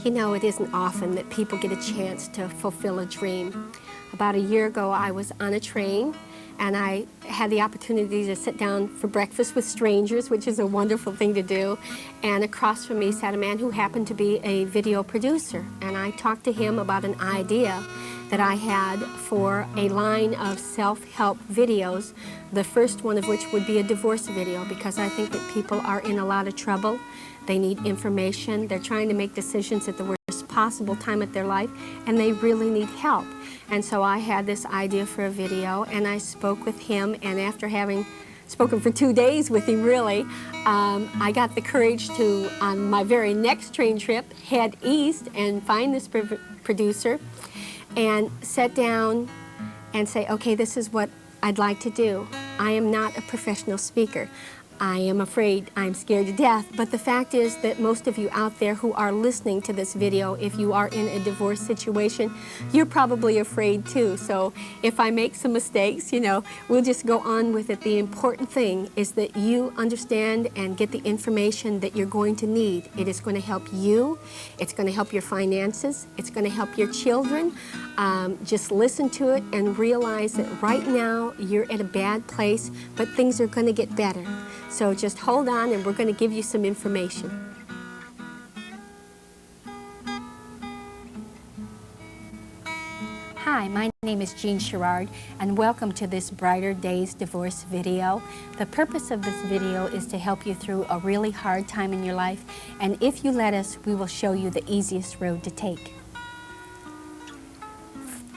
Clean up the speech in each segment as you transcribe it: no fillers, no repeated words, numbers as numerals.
You know, it isn't often that people get a chance to fulfill a dream. About a year ago, I was on a train, and I had the opportunity to sit down for breakfast with strangers, which is a wonderful thing to do. And across from me sat a man who happened to be a video producer. And I talked to him about an idea that I had for a line of self-help videos, the first one of which would be a divorce video, because I think that people are in a lot of trouble. They need information. They're trying to make decisions at the worst possible time of their life, and they really need help. And so I had this idea for a video, and I spoke with him, and after having spoken for 2 days with him, really, I got the courage to, on my very next train trip, head east and find this producer and sit down and say, okay, this is what I'd like to do. I am not a professional speaker. I am afraid, I'm scared to death, but the fact is that most of you out there who are listening to this video, if you are in a divorce situation, you're probably afraid too. So if I make some mistakes, you know, we'll just go on with it. The important thing is that you understand and get the information that you're going to need. It is going to help you, it's going to help your finances, it's going to help your children. Just listen to it and realize that right now you're at a bad place, but things are going to get better. So just hold on, and we're going to give you some information. Hi, my name is Sherrard, and welcome to this Brighter Days Divorce video. The purpose of this video is to help you through a really hard time in your life, and if you let us, we will show you the easiest road to take.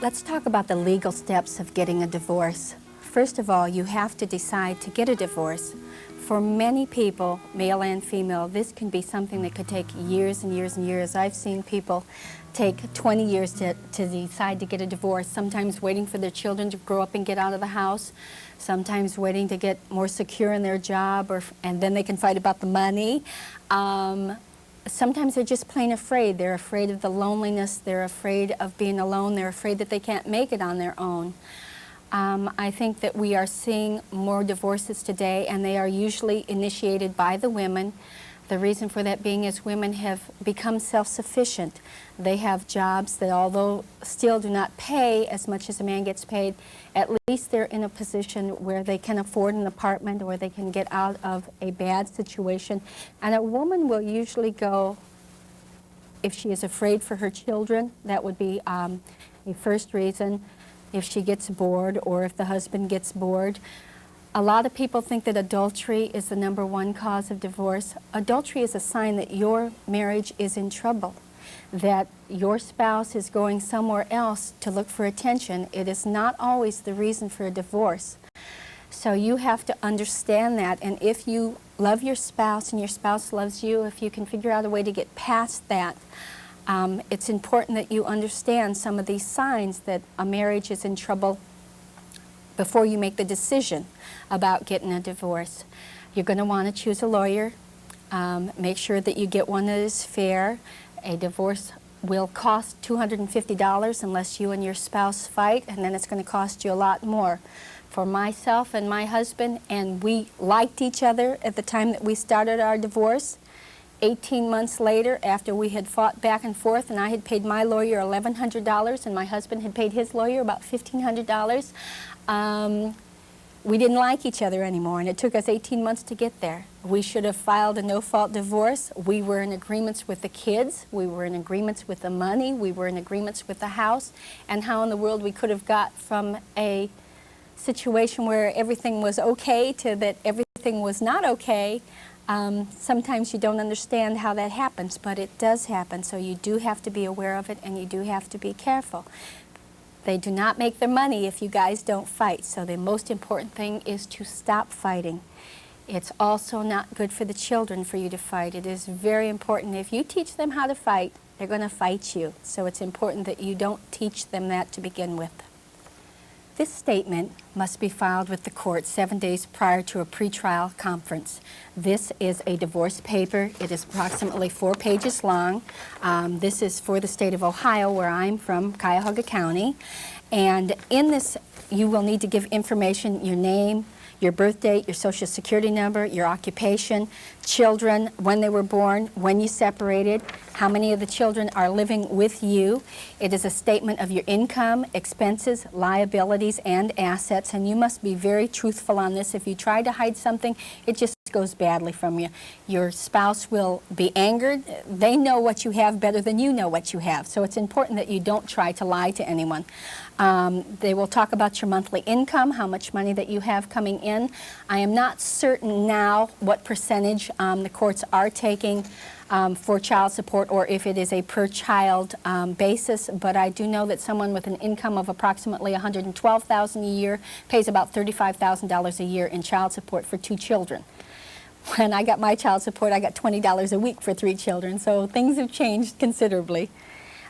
Let's talk about the legal steps of getting a divorce. First of all, you have to decide to get a divorce. For many people, male and female, this can be something that could take years and years and years. I've seen people take 20 years to decide to get a divorce, sometimes waiting for their children to grow up and get out of the house, sometimes waiting to get more secure in their job, and then they can fight about the money. Sometimes they're just plain afraid. They're afraid of the loneliness, they're afraid of being alone, they're afraid that they can't make it on their own. I think that we are seeing more divorces today, and they are usually initiated by the women. The reason for that being is women have become self-sufficient. They have jobs that, although still do not pay as much as a man gets paid, at least they're in a position where they can afford an apartment or they can get out of a bad situation. And a woman will usually go, if she is afraid for her children, that would be a first reason. If she gets bored, or if the husband gets bored. A lot of people think that adultery is the #1 cause of divorce. Adultery is a sign that your marriage is in trouble, that your spouse is going somewhere else to look for attention. It is not always the reason for a divorce. So you have to understand that, and if you love your spouse and your spouse loves you, if you can figure out a way to get past that, it's important that you understand some of these signs that a marriage is in trouble before you make the decision about getting a divorce. You're going to want to choose a lawyer. Make sure that you get one that is fair. A divorce will cost $250 unless you and your spouse fight, and then it's going to cost you a lot more. For myself and my husband, and we liked each other at the time that we started our divorce, 18 months later, after we had fought back and forth, and I had paid my lawyer $1,100 and my husband had paid his lawyer about $1,500, we didn't like each other anymore, and it took us 18 months to get there. We should have filed a no-fault divorce. We were in agreements with the kids. We were in agreements with the money. We were in agreements with the house, and how in the world we could have got from a situation where everything was okay to that everything was not okay. Sometimes you don't understand how that happens, but it does happen, so you do have to be aware of it, and you do have to be careful. They do not make their money if you guys don't fight, so the most important thing is to stop fighting. It's also not good for the children for you to fight. It is very important. If you teach them how to fight, they're going to fight you, so it's important that you don't teach them that to begin with. This statement must be filed with the court 7 days prior to a pretrial conference. This is a divorce paper. It is approximately 4 pages long. This is for the state of Ohio, where I'm from, Cuyahoga County. And in this, you will need to give information, your name, your birth date, your social security number, your occupation, children, when they were born, when you separated, how many of the children are living with you. It is a statement of your income, expenses, liabilities, and assets, and you must be very truthful on this. If you try to hide something, it just goes badly from you. Your spouse will be angered. They know what you have better than you know what you have, so it's important that you don't try to lie to anyone. They will talk about your monthly income, how much money that you have coming in. I am not certain now what percentage the courts are taking for child support, or if it is a per child basis, but I do know that someone with an income of approximately $112,000 a year pays about $35,000 a year in child support for 2 children. When I got my child support, I got $20 a week for 3 children, so things have changed considerably.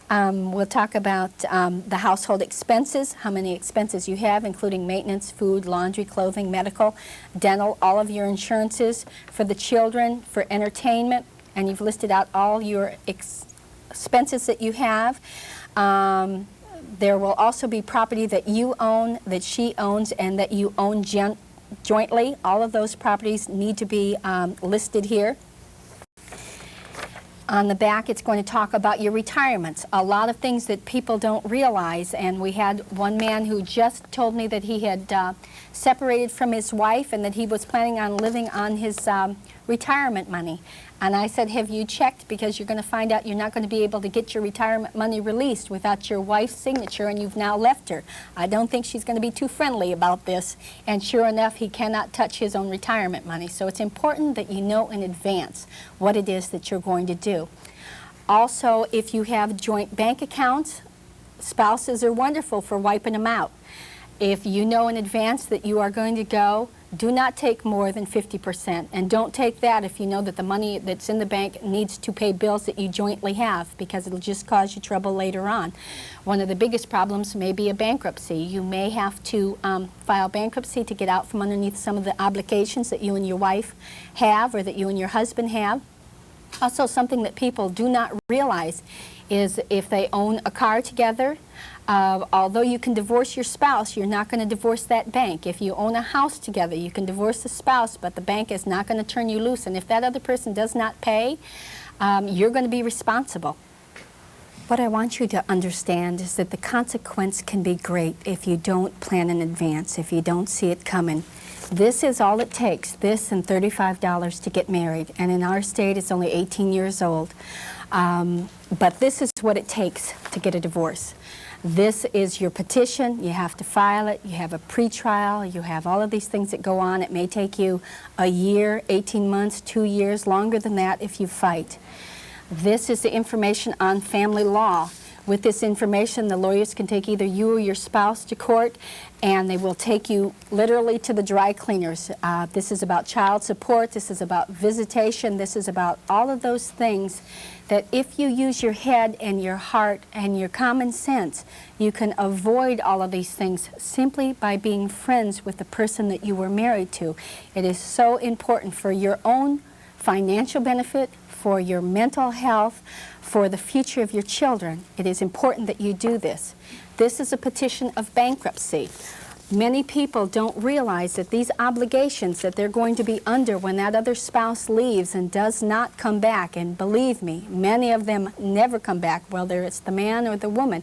We'll talk about the household expenses, how many expenses you have, including maintenance, food, laundry, clothing, medical, dental, all of your insurances for the children, for entertainment, and you've listed out all your expenses that you have. There will also be property that you own, that she owns, and that you own jointly. All of those properties need to be listed here. On the back, it's going to talk about your retirements. A lot of things that people don't realize, and we had one man who just told me that he had separated from his wife and that he was planning on living on his retirement money. And I said, have you checked? Because you're going to find out you're not going to be able to get your retirement money released without your wife's signature, and you've now left her. I don't think she's going to be too friendly about this. And sure enough, he cannot touch his own retirement money. So it's important that you know in advance what it is that you're going to do. Also, if you have joint bank accounts, spouses are wonderful for wiping them out. If you know in advance that you are going to go, do not take more than 50%, and don't take that if you know that the money that's in the bank needs to pay bills that you jointly have, because it'll just cause you trouble later on. One of the biggest problems may be a bankruptcy. You may have to file bankruptcy to get out from underneath some of the obligations that you and your wife have, or that you and your husband have. Also, something that people do not realize is if they own a car together, although you can divorce your spouse, you're not going to divorce that bank. If you own a house together, you can divorce the spouse, but the bank is not going to turn you loose. And if that other person does not pay, you're going to be responsible. What I want you to understand is that the consequence can be great if you don't plan in advance, if you don't see it coming. This is all it takes, this and $35 to get married. And in our state, it's only 18 years old. But this is what it takes to get a divorce. This is your petition. You have to file it. You have a pretrial. You have all of these things that go on. It may take you a year, 18 months, 2 years, longer than that if you fight. This is the information on family law. With this information, the lawyers can take either you or your spouse to court, and they will take you literally to the dry cleaners. This is about child support. This is about visitation. This is about all of those things that if you use your head and your heart and your common sense, you can avoid all of these things simply by being friends with the person that you were married to. It is so important for your own financial benefit, for your mental health, for the future of your children. It is important that you do this. This is a petition of bankruptcy. Many people don't realize that these obligations that they're going to be under when that other spouse leaves and does not come back, and believe me, many of them never come back, whether it's the man or the woman.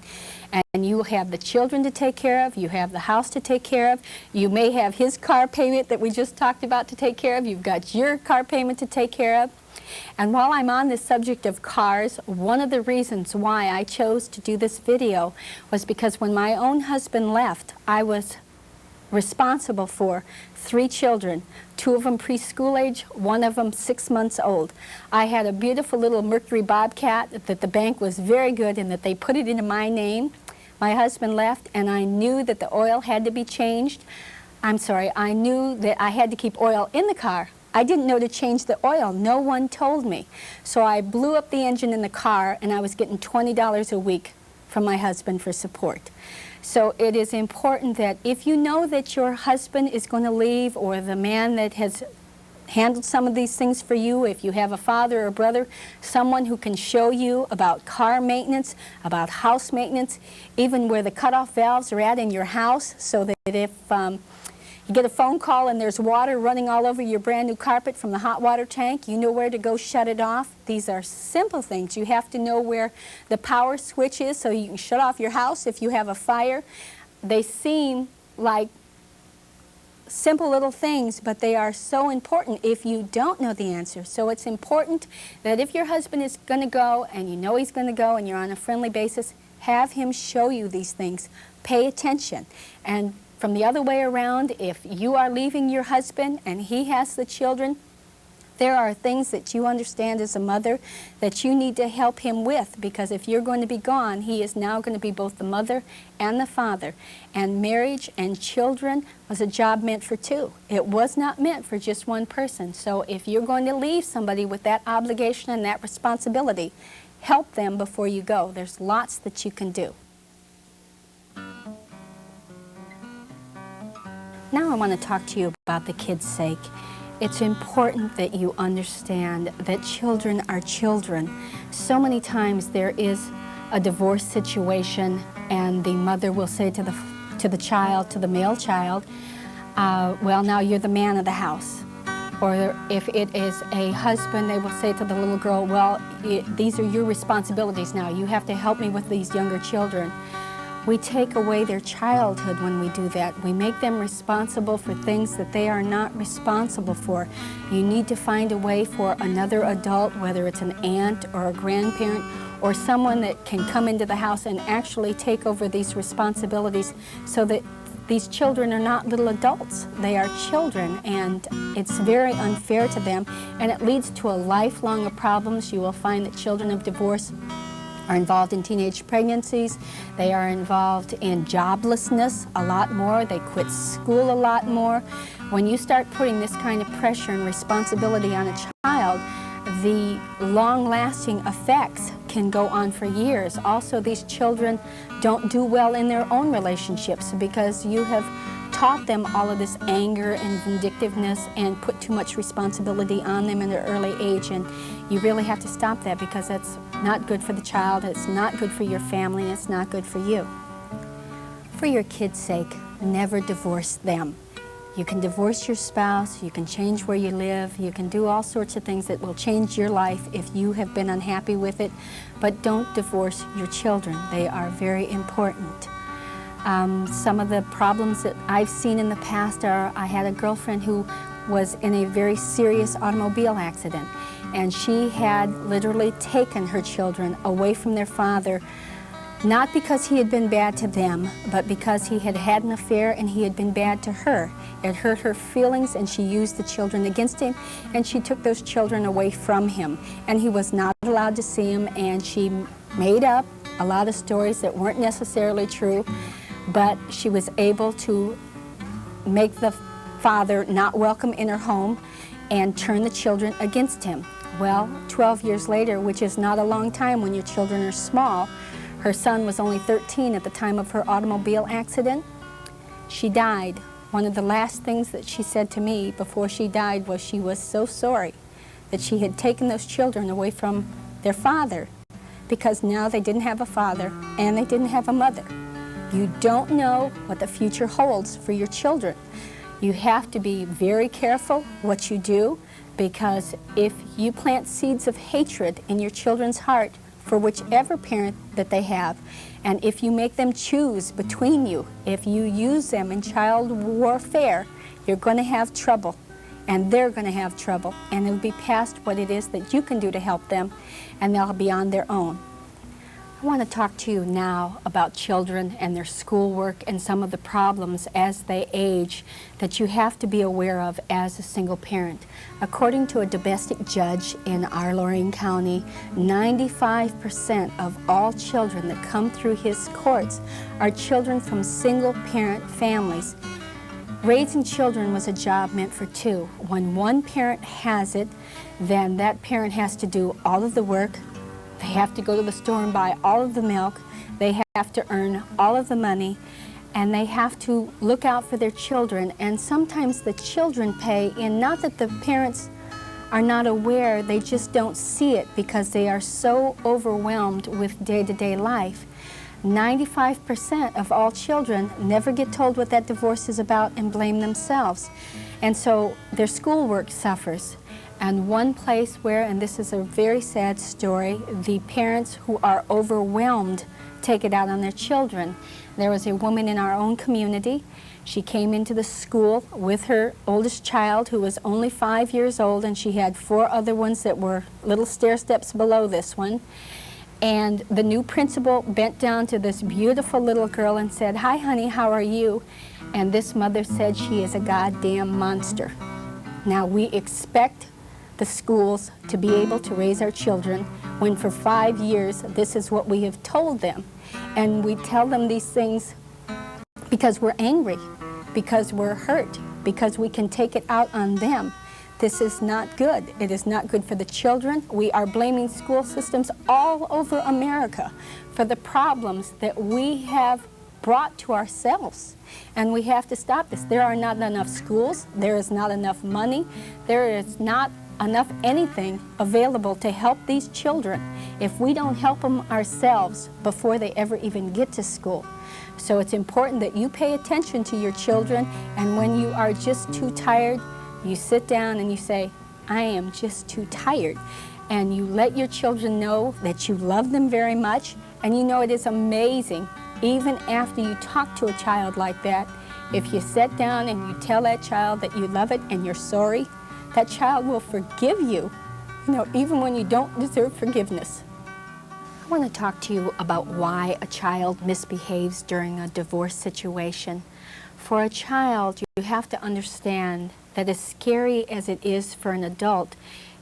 And you have the children to take care of, you have the house to take care of, you may have his car payment that we just talked about to take care of, you've got your car payment to take care of. And while I'm on the subject of cars, one of the reasons why I chose to do this video was because when my own husband left, I was responsible for 3 children, 2 of them preschool age, 1 of them 6 months old. I had a beautiful little Mercury Bobcat that the bank was very good in that they put it into my name. My husband left, and I knew that the oil had to be changed. I knew that I had to keep oil in the car. I didn't know to change the oil. No one told me. So I blew up the engine in the car, and I was getting $20 a week from my husband for support. So it is important that if you know that your husband is going to leave, or the man that has handled some of these things for you, if you have a father or brother, someone who can show you about car maintenance, about house maintenance, even where the cutoff valves are at in your house, so that if You get a phone call and there's water running all over your brand new carpet from the hot water tank. You know where to go shut it off. These are simple things. You have to know where the power switch is so you can shut off your house if you have a fire. They seem like simple little things, but they are so important if you don't know the answer. So it's important that if your husband is going to go and you know he's going to go and you're on a friendly basis, have him show you these things. Pay attention. And from the other way around, if you are leaving your husband and he has the children, there are things that you understand as a mother that you need to help him with, because if you're going to be gone, he is now going to be both the mother and the father. And marriage and children was a job meant for two. It was not meant for just one person. So if you're going to leave somebody with that obligation and that responsibility, help them before you go. There's lots that you can do. Now I want to talk to you about the kids' sake. It's important that you understand that children are children. So many times there is a divorce situation and the mother will say to the child, to the male child, well, now you're the man of the house. Or if it is a husband, they will say to the little girl, well, these are your responsibilities now. You have to help me with these younger children. We take away their childhood when we do that. We make them responsible for things that they are not responsible for. You need to find a way for another adult, whether it's an aunt or a grandparent or someone that can come into the house and actually take over these responsibilities so that these children are not little adults. They are children, and it's very unfair to them, and it leads to a lifelong of problems. You will find that children of divorce are involved in teenage pregnancies. They are involved in joblessness a lot more. They quit school a lot more. When you start putting this kind of pressure and responsibility on a child, the long-lasting effects can go on for years. Also, these children don't do well in their own relationships because you have taught them all of this anger and vindictiveness and put too much responsibility on them in their early age, and you really have to stop that because that's not good for the child, it's not good for your family, and it's not good for you. For your kids' sake, never divorce them. You can divorce your spouse, you can change where you live, you can do all sorts of things that will change your life if you have been unhappy with it, but don't divorce your children. They are very important. Some of the problems that I've seen in the past are, I had a girlfriend who was in a very serious automobile accident, and she had literally taken her children away from their father, not because he had been bad to them, but because he had had an affair and he had been bad to her. It hurt her feelings, and she used the children against him, and she took those children away from him, and he was not allowed to see them, and she made up a lot of stories that weren't necessarily true, but she was able to make the father not welcome in her home and turn the children against him. Well, 12 years later, which is not a long time when your children are small, her son was only 13 at the time of her automobile accident. She died. One of the last things that she said to me before she died was she was so sorry that she had taken those children away from their father, because now they didn't have a father and they didn't have a mother. You don't know what the future holds for your children. You have to be very careful what you do, because if you plant seeds of hatred in your children's heart for whichever parent that they have, and if you make them choose between you, if you use them in child warfare, you're going to have trouble, and they're going to have trouble, and it'll be past what it is that you can do to help them, and they'll be on their own. I want to talk to you now about children and their schoolwork and some of the problems as they age that you have to be aware of as a single parent. According to a domestic judge in our Lorain County, 95% of all children that come through his courts are children from single-parent families. Raising children was a job meant for two. When one parent has it, then that parent has to do all of the work. They have to go to the store and buy all of the milk. They have to earn all of the money, and they have to look out for their children. And sometimes the children pay, and not that the parents are not aware, they just don't see it because they are so overwhelmed with day-to-day life. 95% of all children never get told what that divorce is about and blame themselves. And so their schoolwork suffers. And one place where, and this is a very sad story, the parents who are overwhelmed take it out on their children. There was a woman in our own community. She came into the school with her oldest child, who was only 5 years old, and she had 4 other ones that were little stair steps below this one. And the new principal bent down to this beautiful little girl and said, "Hi, honey, how are you?" And this mother said, "She is a goddamn monster." Now, we expect the schools to be able to raise our children when for 5 years this is what we have told them. And we tell them these things because we're angry, because we're hurt, because we can take it out on them. This is not good. It is not good for the children. We are blaming school systems all over America for the problems that we have brought to ourselves. And we have to stop this. There are not enough schools. There is not enough money. There is not enough anything available to help these children if we don't help them ourselves before they ever even get to school. So it's important that you pay attention to your children, and when you are just too tired, you sit down and you say, "I am just too tired." And you let your children know that you love them very much. And you know, it is amazing, even after you talk to a child like that, if you sit down and you tell that child that you love it and you're sorry, that child will forgive you, even when you don't deserve forgiveness. I want to talk to you about why a child misbehaves during a divorce situation. For a child, you have to understand that as scary as it is for an adult,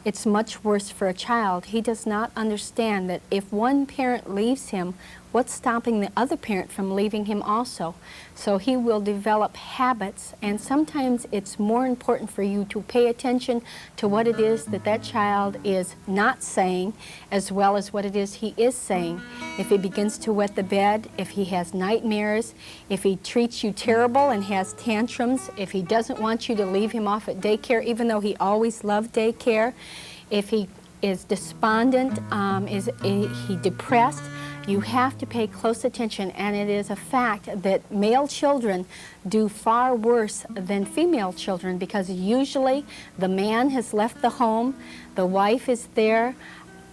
it's much worse for a child. He does not understand that if one parent leaves him, what's stopping the other parent from leaving him also? So he will develop habits, and sometimes it's more important for you to pay attention to what it is that that child is not saying, as well as what it is he is saying. If he begins to wet the bed, if he has nightmares, if he treats you terrible and has tantrums, if he doesn't want you to leave him off at daycare, even though he always loved daycare, if he is despondent, is he depressed, you have to pay close attention. And it is a fact that male children do far worse than female children, because usually the man has left the home, the wife is there,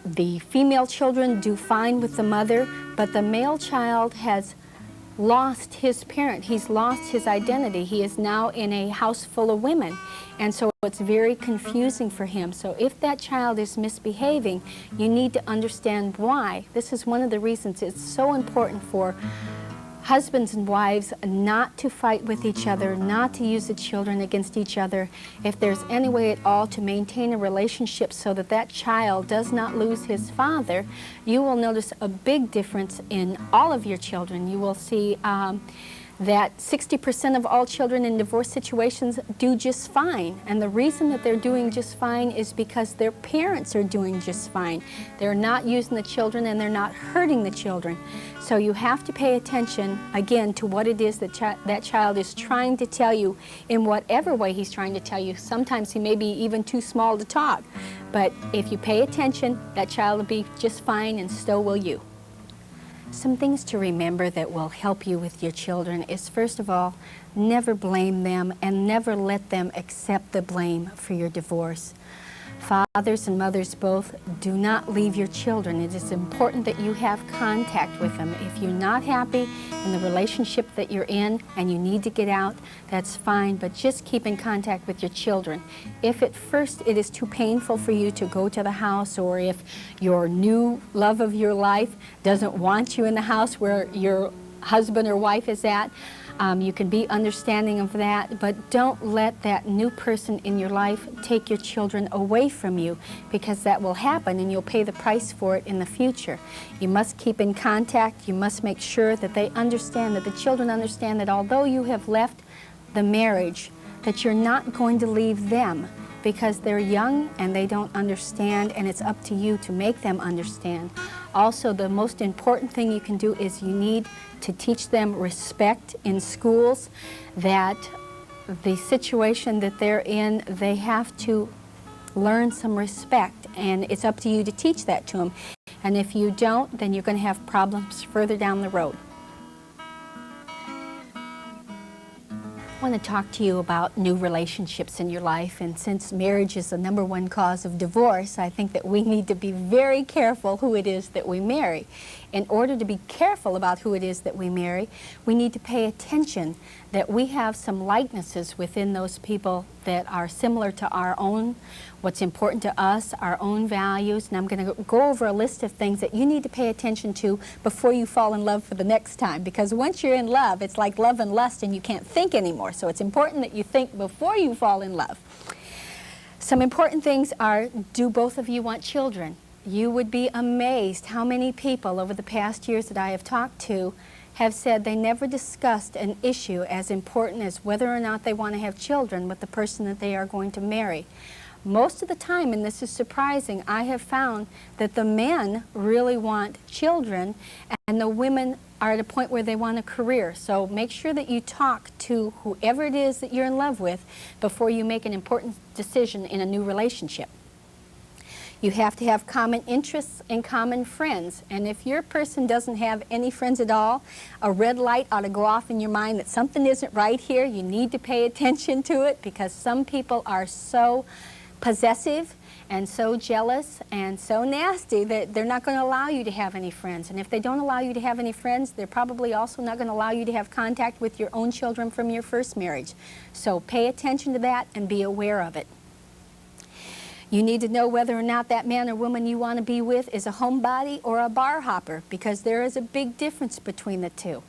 the female children do fine with the mother, but the male child has lost his parent. He's lost his identity. He is now in a house full of women. And so it's very confusing for him. So if that child is misbehaving, you need to understand why. This is one of the reasons it's so important for husbands and wives not to fight with each other, not to use the children against each other. If there's any way at all to maintain a relationship so that that child does not lose his father, you will notice a big difference in all of your children. You will see that 60% of all children in divorce situations do just fine. And the reason that they're doing just fine is because their parents are doing just fine. They're not using the children and they're not hurting the children. So you have to pay attention, again, to what it is that that child is trying to tell you in whatever way he's trying to tell you. Sometimes he may be even too small to talk. But if you pay attention, that child will be just fine, and so will you. Some things to remember that will help you with your children is, first of all, never blame them and never let them accept the blame for your divorce. Fathers and mothers both, do not leave your children. It is important that you have contact with them. If you're not happy in the relationship that you're in and you need to get out, that's fine, but just keep in contact with your children. If at first it is too painful for you to go to the house, or if your new love of your life doesn't want you in the house where your husband or wife is at, you can be understanding of that, but don't let that new person in your life take your children away from you, because that will happen and you'll pay the price for it in the future. You must keep in contact. You must make sure that they understand, that the children understand that although you have left the marriage, that you're not going to leave them, because they're young and they don't understand, and it's up to you to make them understand. Also, the most important thing you can do is you need to teach them respect in schools, that the situation that they're in, they have to learn some respect, and it's up to you to teach that to them. And if you don't, then you're going to have problems further down the road. I want to talk to you about new relationships in your life, and since marriage is the #1 cause of divorce, I think that we need to be very careful who it is that we marry. In order to be careful about who it is that we marry, we need to pay attention that we have some likenesses within those people that are similar to our own, what's important to us, our own values, and I'm going to go over a list of things that you need to pay attention to before you fall in love for the next time, because once you're in love, it's like love and lust and you can't think anymore, so it's important that you think before you fall in love. Some important things are, do both of you want children? You would be amazed how many people over the past years that I have talked to have said they never discussed an issue as important as whether or not they want to have children with the person that they are going to marry. Most of the time, and this is surprising, I have found that the men really want children and the women are at a point where they want a career. So make sure that you talk to whoever it is that you're in love with before you make an important decision in a new relationship. You have to have common interests and common friends. And if your person doesn't have any friends at all, a red light ought to go off in your mind that something isn't right here. You need to pay attention to it, because some people are so possessive and so jealous and so nasty that they're not going to allow you to have any friends. And if they don't allow you to have any friends, they're probably also not going to allow you to have contact with your own children from your first marriage. So pay attention to that and be aware of it. You need to know whether or not that man or woman you want to be with is a homebody or a bar hopper, because there is a big difference between the two.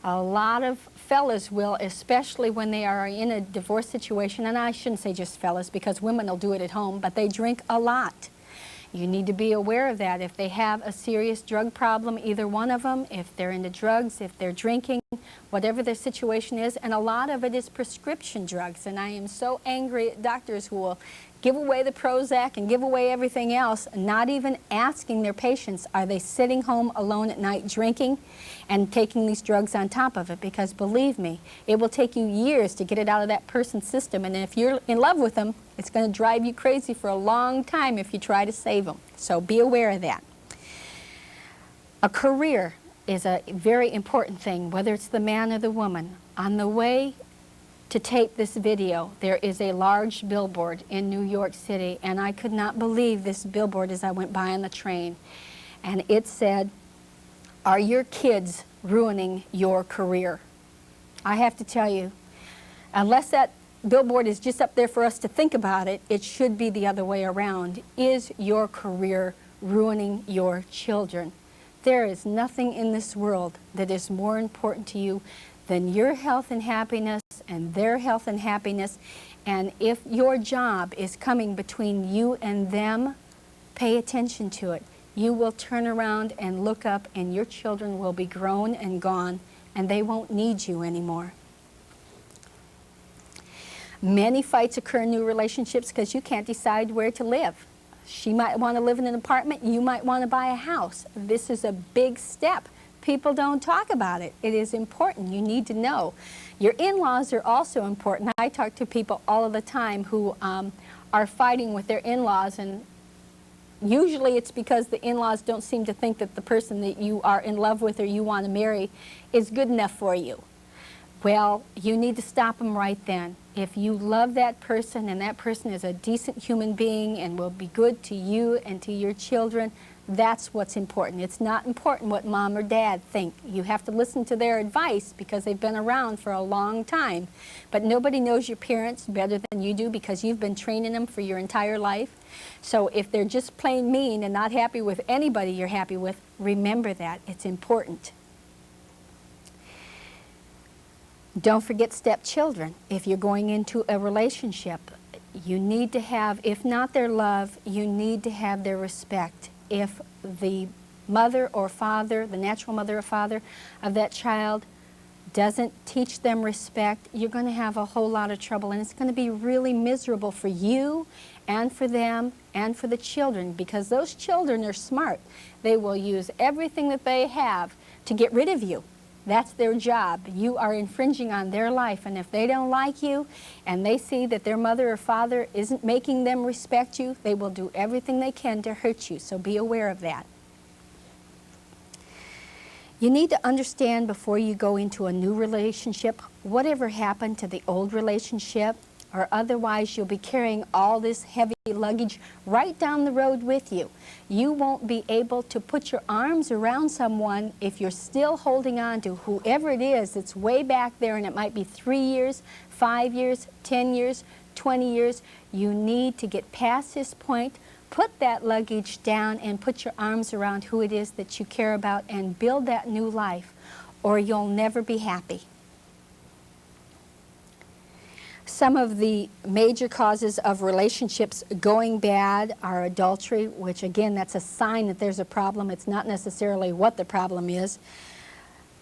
A lot of fellas will, especially when they are in a divorce situation, and I shouldn't say just fellas because women will do it at home, but they drink a lot. You need to be aware of that. If they have a serious drug problem, either one of them, if they're into drugs, if they're drinking, whatever their situation is, and a lot of it is prescription drugs, and I am so angry at doctors who will give away the Prozac and give away everything else, not even asking their patients, are they sitting home alone at night drinking and taking these drugs on top of it? Because believe me, it will take you years to get it out of that person's system, and if you're in love with them, it's going to drive you crazy for a long time if you try to save them. So be aware of that. A career is a very important thing, whether it's the man or the woman. On the way to tape this video, there is a large billboard in New York City, and I could not believe this billboard as I went by on the train. And it said, "Are your kids ruining your career?" I have to tell you, unless that billboard is just up there for us to think about it, it should be the other way around. Is your career ruining your children? There is nothing in this world that is more important to you than your health and happiness and their health and happiness. And if your job is coming between you and them, pay attention to it. You will turn around and look up and your children will be grown and gone and they won't need you anymore. Many fights occur in new relationships because you can't decide where to live. She might want to live in an apartment, you might want to buy a house. This is a big step. People don't talk about it. It is important. You need to know. Your in-laws are also important. I talk to people all of the time who are fighting with their in-laws, and usually it's because the in-laws don't seem to think that the person that you are in love with or you want to marry is good enough for you. Well, you need to stop them right then. If you love that person and that person is a decent human being and will be good to you and to your children, that's what's important. It's not important what mom or dad think. You have to listen to their advice because they've been around for a long time. But nobody knows your parents better than you do because you've been training them for your entire life. So if they're just plain mean and not happy with anybody you're happy with, remember that. It's important. Don't forget stepchildren. If you're going into a relationship, you need to have, if not their love, you need to have their respect. If the mother or father, the natural mother or father of that child doesn't teach them respect, you're going to have a whole lot of trouble, and it's going to be really miserable for you and for them and for the children, because those children are smart. They will use everything that they have to get rid of you. That's their job. You are infringing on their life, and if they don't like you and they see that their mother or father isn't making them respect you, they will do everything they can to hurt you, so be aware of that. You need to understand before you go into a new relationship, whatever happened to the old relationship, or otherwise you'll be carrying all this heavy luggage right down the road with you. You won't be able to put your arms around someone if you're still holding on to whoever it is that's way back there, and it might be 3 years, 5 years, 10 years, 20 years. You need to get past this point, put that luggage down, and put your arms around who it is that you care about and build that new life, or you'll never be happy. Some of the major causes of relationships going bad are adultery, which again, that's a sign that there's a problem. It's not necessarily what the problem is.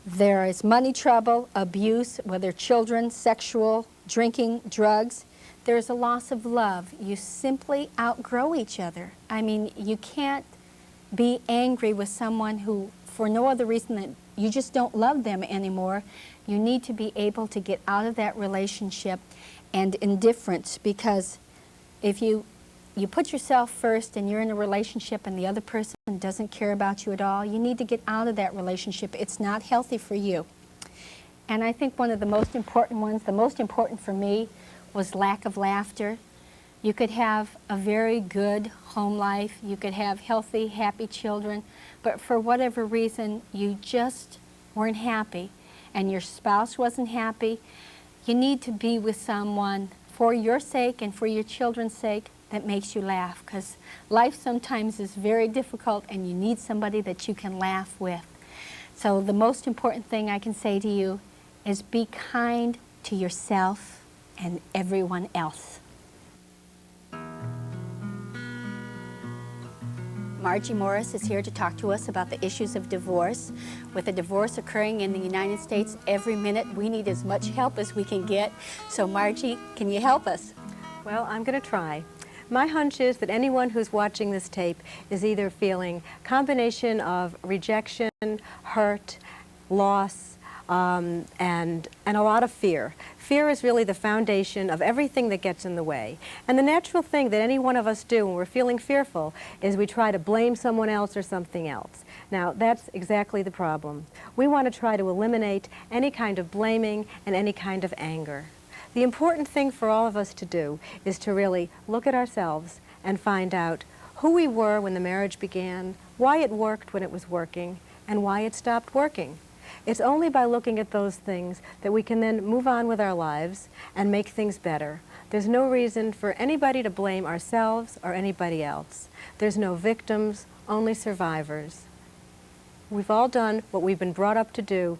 There is money trouble, abuse, whether children, sexual, drinking, drugs. There's a loss of love. You simply outgrow each other. I mean, you can't be angry with someone who, for no other reason than you just don't love them anymore. You need to be able to get out of that relationship. And indifference, because if you put yourself first and you're in a relationship and the other person doesn't care about you at all, you need to get out of that relationship. It's not healthy for you. And I think one of the most important ones, the most important for me, was lack of laughter. You could have a very good home life, you could have healthy, happy children, but for whatever reason, you just weren't happy, and your spouse wasn't happy. You need to be with someone for your sake and for your children's sake that makes you laugh, because life sometimes is very difficult and you need somebody that you can laugh with. So the most important thing I can say to you is be kind to yourself and everyone else. Margie Morris is here to talk to us about the issues of divorce. With a divorce occurring in the United States every minute, we need as much help as we can get. So Margie, can you help us? Well, I'm going to try. My hunch is that anyone who's watching this tape is either feeling a combination of rejection, hurt, loss, and a lot of fear. Fear is really the foundation of everything that gets in the way. And the natural thing that any one of us do when we're feeling fearful is we try to blame someone else or something else. Now, that's exactly the problem. We want to try to eliminate any kind of blaming and any kind of anger. The important thing for all of us to do is to really look at ourselves and find out who we were when the marriage began, why it worked when it was working, and why it stopped working. It's only by looking at those things that we can then move on with our lives and make things better. There's no reason for anybody to blame ourselves or anybody else. There's no victims, only survivors. We've all done what we've been brought up to do,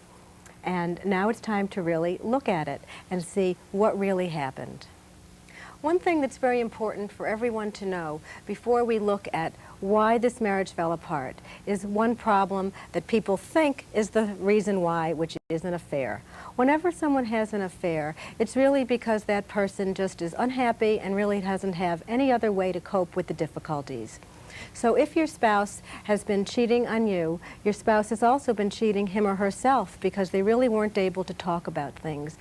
and now it's time to really look at it and see what really happened. One thing that's very important for everyone to know before we look at why this marriage fell apart is one problem that people think is the reason why, which is an affair. Whenever someone has an affair, it's really because that person just is unhappy and really doesn't have any other way to cope with the difficulties. So if your spouse has been cheating on you, your spouse has also been cheating him or herself because they really weren't able to talk about things.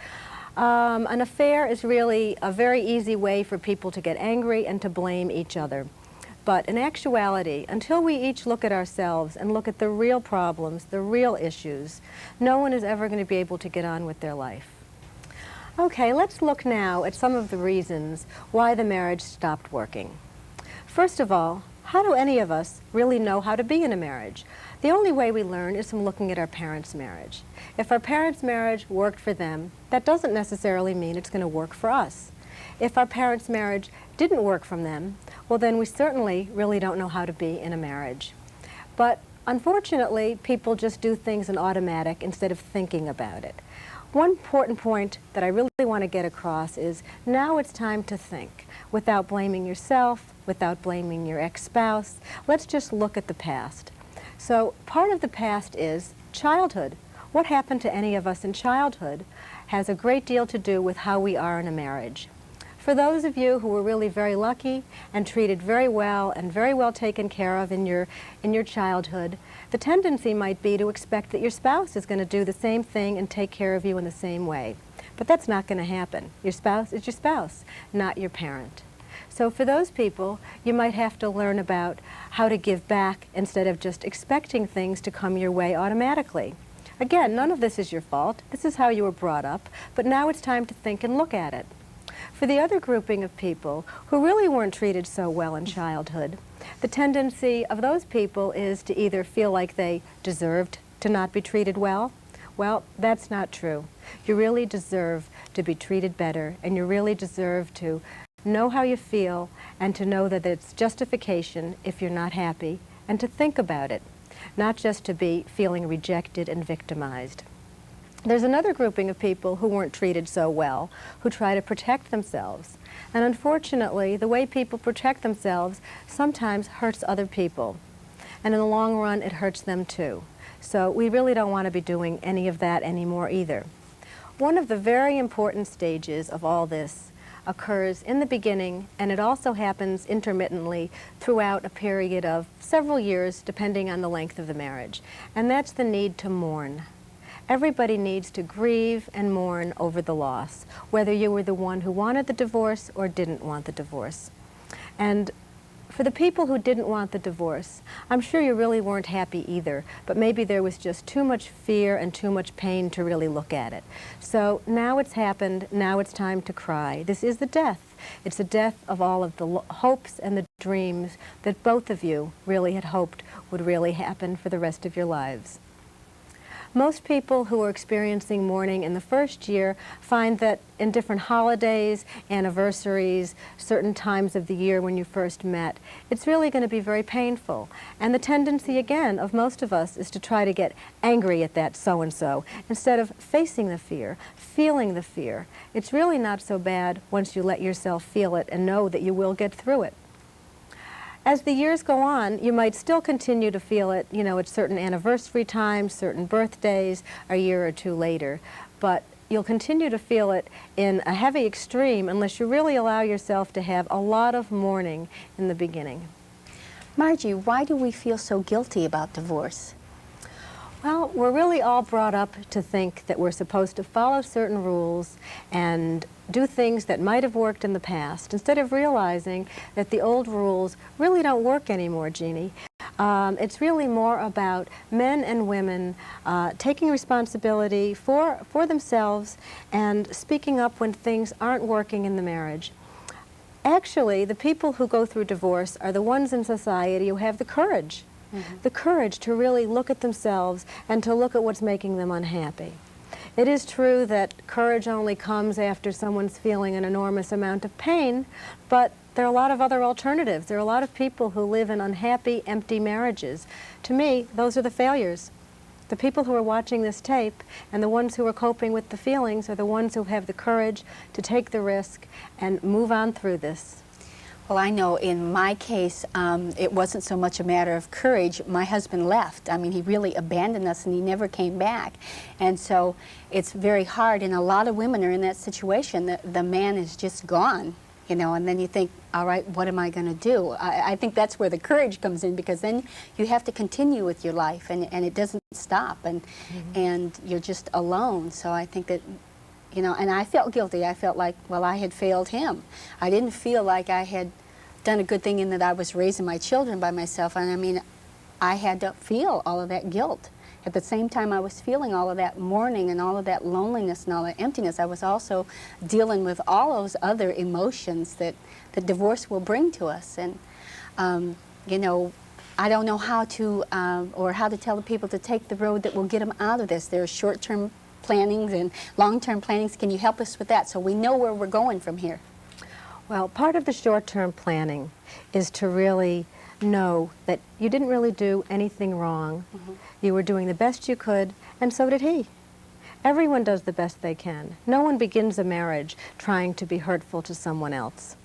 An affair is really a very easy way for people to get angry and to blame each other. But in actuality, until we each look at ourselves and look at the real problems, the real issues, no one is ever going to be able to get on with their life. Okay, let's look now at some of the reasons why the marriage stopped working. First of all, how do any of us really know how to be in a marriage? The only way we learn is from looking at our parents' marriage. If our parents' marriage worked for them, that doesn't necessarily mean it's going to work for us. If our parents' marriage didn't work for them, well then we certainly really don't know how to be in a marriage. But unfortunately, people just do things in automatic instead of thinking about it. One important point that I really want to get across is now it's time to think without blaming yourself, without blaming your ex-spouse. Let's just look at the past. So part of the past is childhood. What happened to any of us in childhood has a great deal to do with how we are in a marriage. For those of you who were really very lucky and treated very well and very well taken care of in your childhood, the tendency might be to expect that your spouse is going to do the same thing and take care of you in the same way. But that's not going to happen. Your spouse is your spouse, not your parent. So for those people, you might have to learn about how to give back instead of just expecting things to come your way automatically. Again, none of this is your fault. This is how you were brought up, but now it's time to think and look at it. For the other grouping of people who really weren't treated so well in childhood, the tendency of those people is to either feel like they deserved to not be treated well. Well, that's not true. You really deserve to be treated better, and you really deserve to know how you feel and to know that it's justification if you're not happy, and to think about it, not just to be feeling rejected and victimized. There's another grouping of people who weren't treated so well, who try to protect themselves. And unfortunately, the way people protect themselves sometimes hurts other people. And in the long run, it hurts them too. So we really don't want to be doing any of that anymore either. One of the very important stages of all this occurs in the beginning, and it also happens intermittently throughout a period of several years, depending on the length of the marriage. And that's the need to mourn. Everybody needs to grieve and mourn over the loss, whether you were the one who wanted the divorce or didn't want the divorce. And for the people who didn't want the divorce, I'm sure you really weren't happy either, but maybe there was just too much fear and too much pain to really look at it. So now it's happened, now it's time to cry. This is the death. It's the death of all of the hopes and the dreams that both of you really had hoped would really happen for the rest of your lives. Most people who are experiencing mourning in the first year find that in different holidays, anniversaries, certain times of the year when you first met, it's really going to be very painful. And the tendency, again, of most of us is to try to get angry at that so-and-so instead of facing the fear, feeling the fear. It's really not so bad once you let yourself feel it and know that you will get through it. As the years go on, you might still continue to feel it, at certain anniversary times, certain birthdays, a year or two later. But you'll continue to feel it in a heavy extreme unless you really allow yourself to have a lot of mourning in the beginning. Margie, why do we feel so guilty about divorce? Well, we're really all brought up to think that we're supposed to follow certain rules and do things that might have worked in the past, instead of realizing that the old rules really don't work anymore, Jeannie. It's really more about men and women taking responsibility for themselves and speaking up when things aren't working in the marriage. Actually, the people who go through divorce are the ones in society who have the courage. The courage to really look at themselves and to look at what's making them unhappy. It is true that courage only comes after someone's feeling an enormous amount of pain, but there are a lot of other alternatives. There are a lot of people who live in unhappy, empty marriages. To me, those are the failures. The people who are watching this tape and the ones who are coping with the feelings are the ones who have the courage to take the risk and move on through this. Well, I know in my case, it wasn't so much a matter of courage. My husband left. I mean, he really abandoned us and he never came back. And so it's very hard, and a lot of women are in that situation. The man is just gone, and then you think, all right, what am I going to do? I think that's where the courage comes in, because then you have to continue with your life, and it doesn't stop, and you're just alone. So I think that, and I felt guilty. I felt like, well, I had failed him. I didn't feel like I had done a good thing in that I was raising my children by myself. And I mean, I had to feel all of that guilt. At the same time I was feeling all of that mourning and all of that loneliness and all that emptiness, I was also dealing with all those other emotions that the divorce will bring to us. And, I don't know how to, or how to tell the people to take the road that will get them out of this. There are short-term plannings and long-term plannings. Can you help us with that so we know where we're going from here? Well, part of the short-term planning is to really know that you didn't really do anything wrong. You were doing the best you could, and so did he. Everyone does the best they can. No one begins a marriage trying to be hurtful to someone else.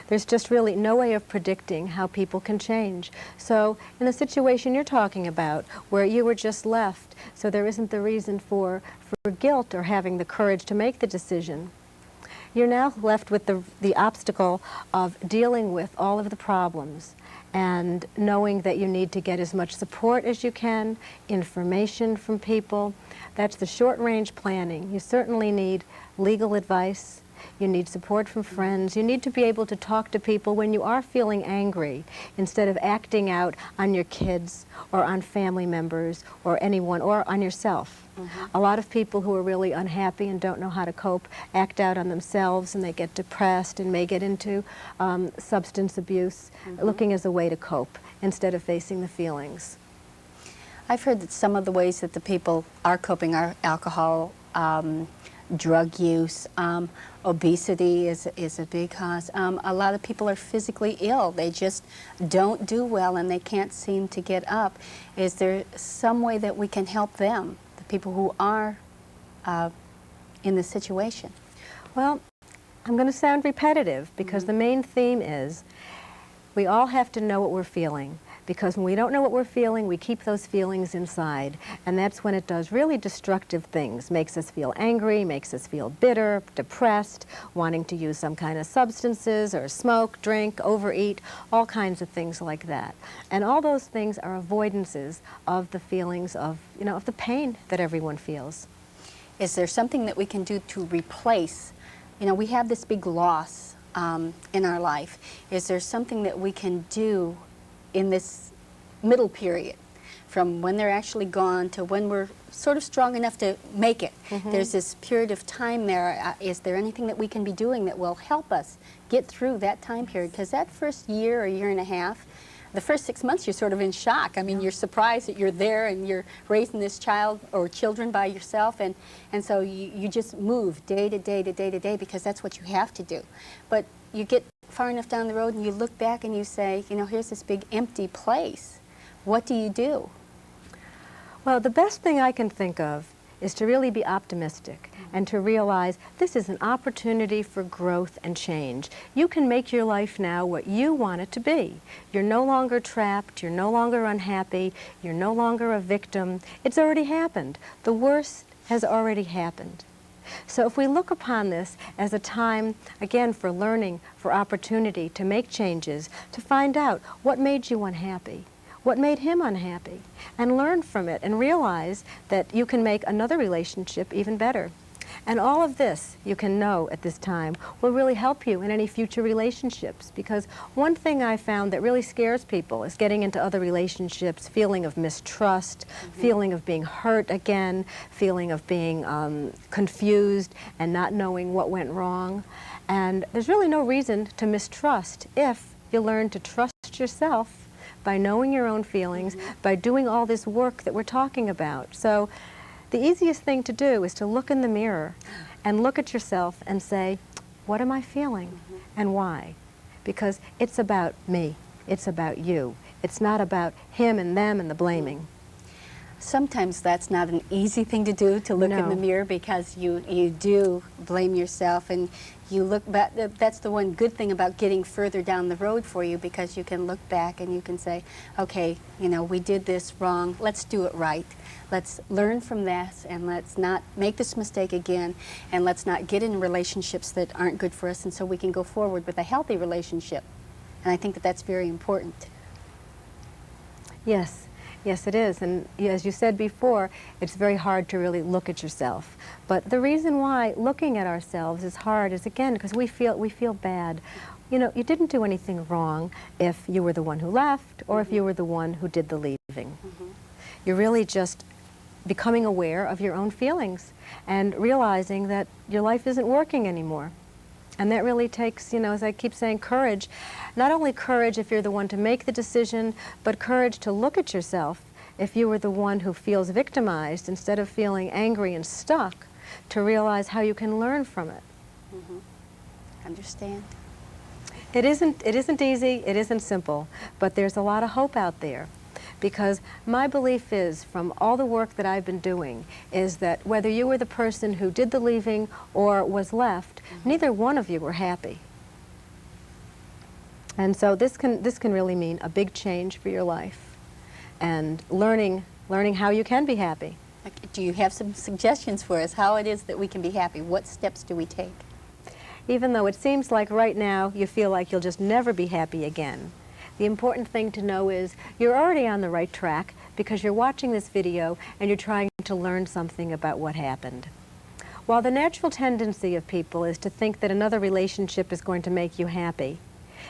There's just really no way of predicting how people can change. So in the situation you're talking about, where you were just left, so there isn't the reason for guilt or having the courage to make the decision, you're now left with the obstacle of dealing with all of the problems and knowing that you need to get as much support as you can, information from people. That's the short-range planning. You certainly need legal advice. You need support from friends. You need to be able to talk to people when you are feeling angry instead of acting out on your kids or on family members or anyone or on yourself. A lot of people who are really unhappy and don't know how to cope act out on themselves, and they get depressed and may get into substance abuse, looking as a way to cope instead of facing the feelings. I've heard that some of the ways that the people are coping are alcohol, drug use, obesity is a big cause. A lot of people are physically ill. They just don't do well and they can't seem to get up. Is there some way that we can help them, the people who are in this situation? Well, I'm going to sound repetitive because the main theme is we all have to know what we're feeling. Because when we don't know what we're feeling, we keep those feelings inside. And that's when it does really destructive things. Makes us feel angry, makes us feel bitter, depressed, wanting to use some kind of substances or smoke, drink, overeat, all kinds of things like that. And all those things are avoidances of the feelings of, of the pain that everyone feels. Is there something that we can do to replace? We have this big loss in our life. Is there something that we can do in this middle period, from when they're actually gone to when we're sort of strong enough to make it? There's this period of time there. Is there anything that we can be doing that will help us get through that time period? Because that first year or year and a half, the first 6 months, you're sort of in shock. I mean, you're surprised that you're there and you're raising this child or children by yourself, and so you just move day to day to day to day because that's what you have to do. But you get far enough down the road and you look back and you say, here's this big empty place. What do you do? Well, the best thing I can think of is to really be optimistic and to realize this is an opportunity for growth and change. You can make your life now what you want it to be. You're no longer trapped, you're no longer unhappy, you're no longer a victim. It's already happened. The worst has already happened. So if we look upon this as a time, again, for learning, for opportunity, to make changes, to find out what made you unhappy, what made him unhappy, and learn from it and realize that you can make another relationship even better. And all of this, you can know at this time, will really help you in any future relationships. Because one thing I found that really scares people is getting into other relationships, feeling of mistrust, feeling of being hurt again, feeling of being confused and not knowing what went wrong. And there's really no reason to mistrust if you learn to trust yourself by knowing your own feelings, by doing all this work that we're talking about. So the easiest thing to do is to look in the mirror and look at yourself and say, what am I feeling and why? Because it's about me. It's about you. It's not about him and them and the blaming. Sometimes that's not an easy thing to do, to look in the mirror, because you do blame yourself and you look back. That's the one good thing about getting further down the road for you, because you can look back and you can say, okay, we did this wrong, let's do it right. Let's learn from this and let's not make this mistake again, and let's not get in relationships that aren't good for us, and so we can go forward with a healthy relationship. And I think that that's very important. Yes. Yes, it is. And as you said before, it's very hard to really look at yourself. But the reason why looking at ourselves is hard is, again, because we feel bad. You didn't do anything wrong if you were the one who left or if you were the one who did the leaving. You're really just becoming aware of your own feelings and realizing that your life isn't working anymore. And that really takes, as I keep saying, courage. Not only courage if you're the one to make the decision, but courage to look at yourself if you were the one who feels victimized instead of feeling angry and stuck, to realize how you can learn from it. Understand? It isn't easy, it isn't simple, but there's a lot of hope out there. Because my belief is, from all the work that I've been doing, is that whether you were the person who did the leaving or was left, neither one of you were happy. And so this can really mean a big change for your life, and learning how you can be happy. Do you have some suggestions for us, how it is that we can be happy? What steps do we take? Even though it seems like right now you feel like you'll just never be happy again, the important thing to know is you're already on the right track, because you're watching this video and you're trying to learn something about what happened. While the natural tendency of people is to think that another relationship is going to make you happy,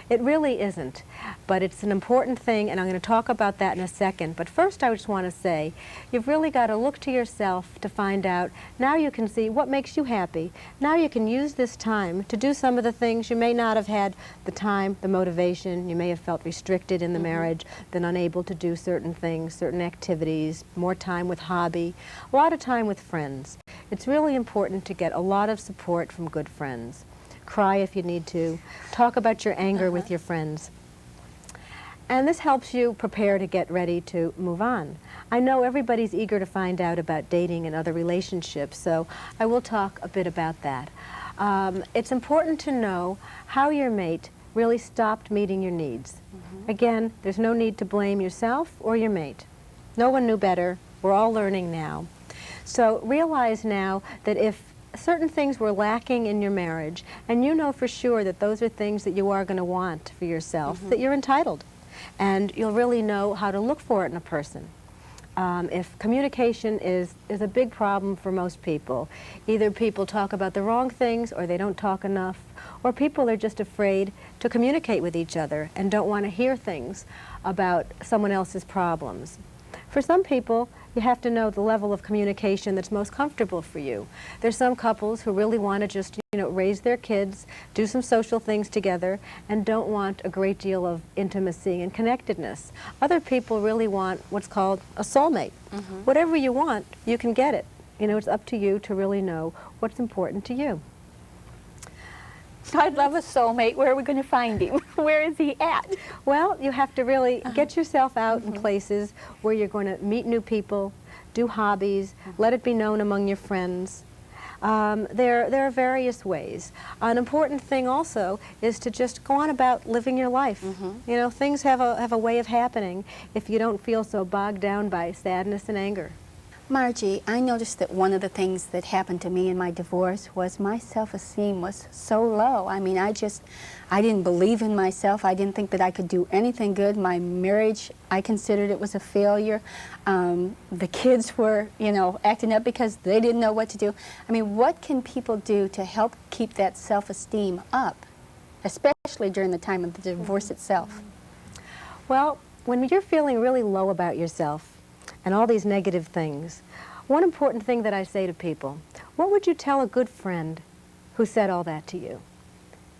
it really isn't, but it's an important thing, and I'm going to talk about that in a second. But first I just want to say, you've really got to look to yourself to find out. Now you can see what makes you happy. Now you can use this time to do some of the things you may not have had the time, the motivation. You may have felt restricted in the marriage, been unable to do certain things, certain activities, more time with hobby, a lot of time with friends. It's really important to get a lot of support from good friends. Cry if you need to. Talk about your anger with your friends. And this helps you prepare to get ready to move on. I know everybody's eager to find out about dating and other relationships, so I will talk a bit about that. It's important to know how your mate really stopped meeting your needs. Again, there's no need to blame yourself or your mate. No one knew better. We're all learning now. So realize now that if certain things were lacking in your marriage, and you know for sure that those are things that you are going to want for yourself, that you're entitled, and you'll really know how to look for it in a person. If communication is a big problem for most people, either people talk about the wrong things or they don't talk enough, or people are just afraid to communicate with each other and don't want to hear things about someone else's problems. For some people, you have to know the level of communication that's most comfortable for you. There's some couples who really want to just, raise their kids, do some social things together, and don't want a great deal of intimacy and connectedness. Other people really want what's called a soulmate. Whatever you want, you can get it. It's up to you to really know what's important to you. I'd love a soulmate. Where are we going to find him? Where is he at? Well, you have to really get yourself out in places where you're going to meet new people, do hobbies, let it be known among your friends. There are various ways. An important thing also is to just go on about living your life. Things have a way of happening if you don't feel so bogged down by sadness and anger. Margie, I noticed that one of the things that happened to me in my divorce was my self-esteem was so low. I mean, I didn't believe in myself. I didn't think that I could do anything good. My marriage, I considered it was a failure. The kids were, acting up because they didn't know what to do. I mean, what can people do to help keep that self-esteem up, especially during the time of the divorce itself? Well, when you're feeling really low about yourself, and all these negative things, one important thing that I say to people, what would you tell a good friend who said all that to you?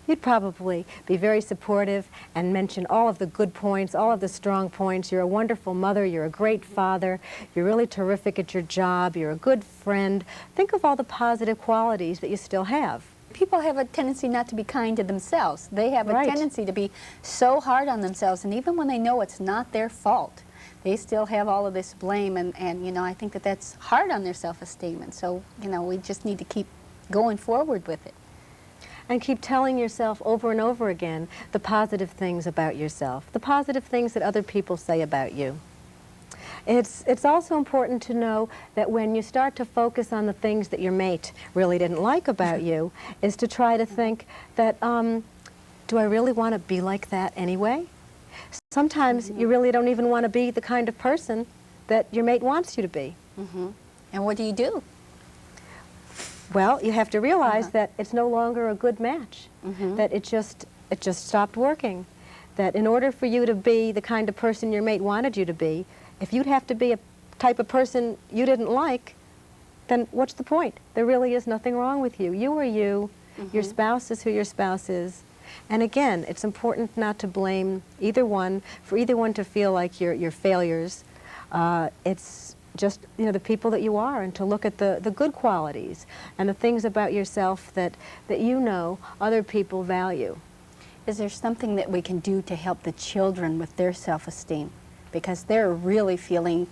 You'd probably be very supportive and mention all of the good points, all of the strong points. You're a wonderful mother, you're a great father, you're really terrific at your job, you're a good friend. Think of all the positive qualities that you still have. People have a tendency not to be kind to themselves. They have a tendency to be so hard on themselves, and even when they know it's not their fault, they still have all of this blame, and I think that that's hard on their self-esteem, and so, we just need to keep going forward with it. And keep telling yourself over and over again the positive things about yourself, the positive things that other people say about you. It's also important to know that when you start to focus on the things that your mate really didn't like about you, is to try to think that, do I really want to be like that anyway? Sometimes you really don't even want to be the kind of person that your mate wants you to be. And what do you do? Well, you have to realize that it's no longer a good match, that it just stopped working, that in order for you to be the kind of person your mate wanted you to be, if you'd have to be a type of person you didn't like, then what's the point? There really is nothing wrong with you. You are you. Your spouse is who your spouse is. And again, it's important not to blame either one, for either one to feel like you're failures. It's just, the people that you are, and to look at the good qualities and the things about yourself that other people value. Is there something that we can do to help the children with their self-esteem? Because they're really feeling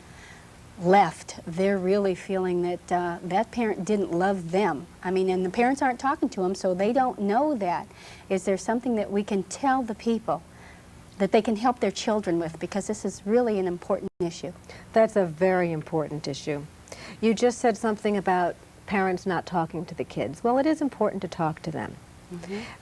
left. They're really feeling that that parent didn't love them. I mean, and the parents aren't talking to them, so they don't know that. Is there something that we can tell the people that they can help their children with? Because this is really an important issue. That's a very important issue. You just said something about parents not talking to the kids. Well, it is important to talk to them.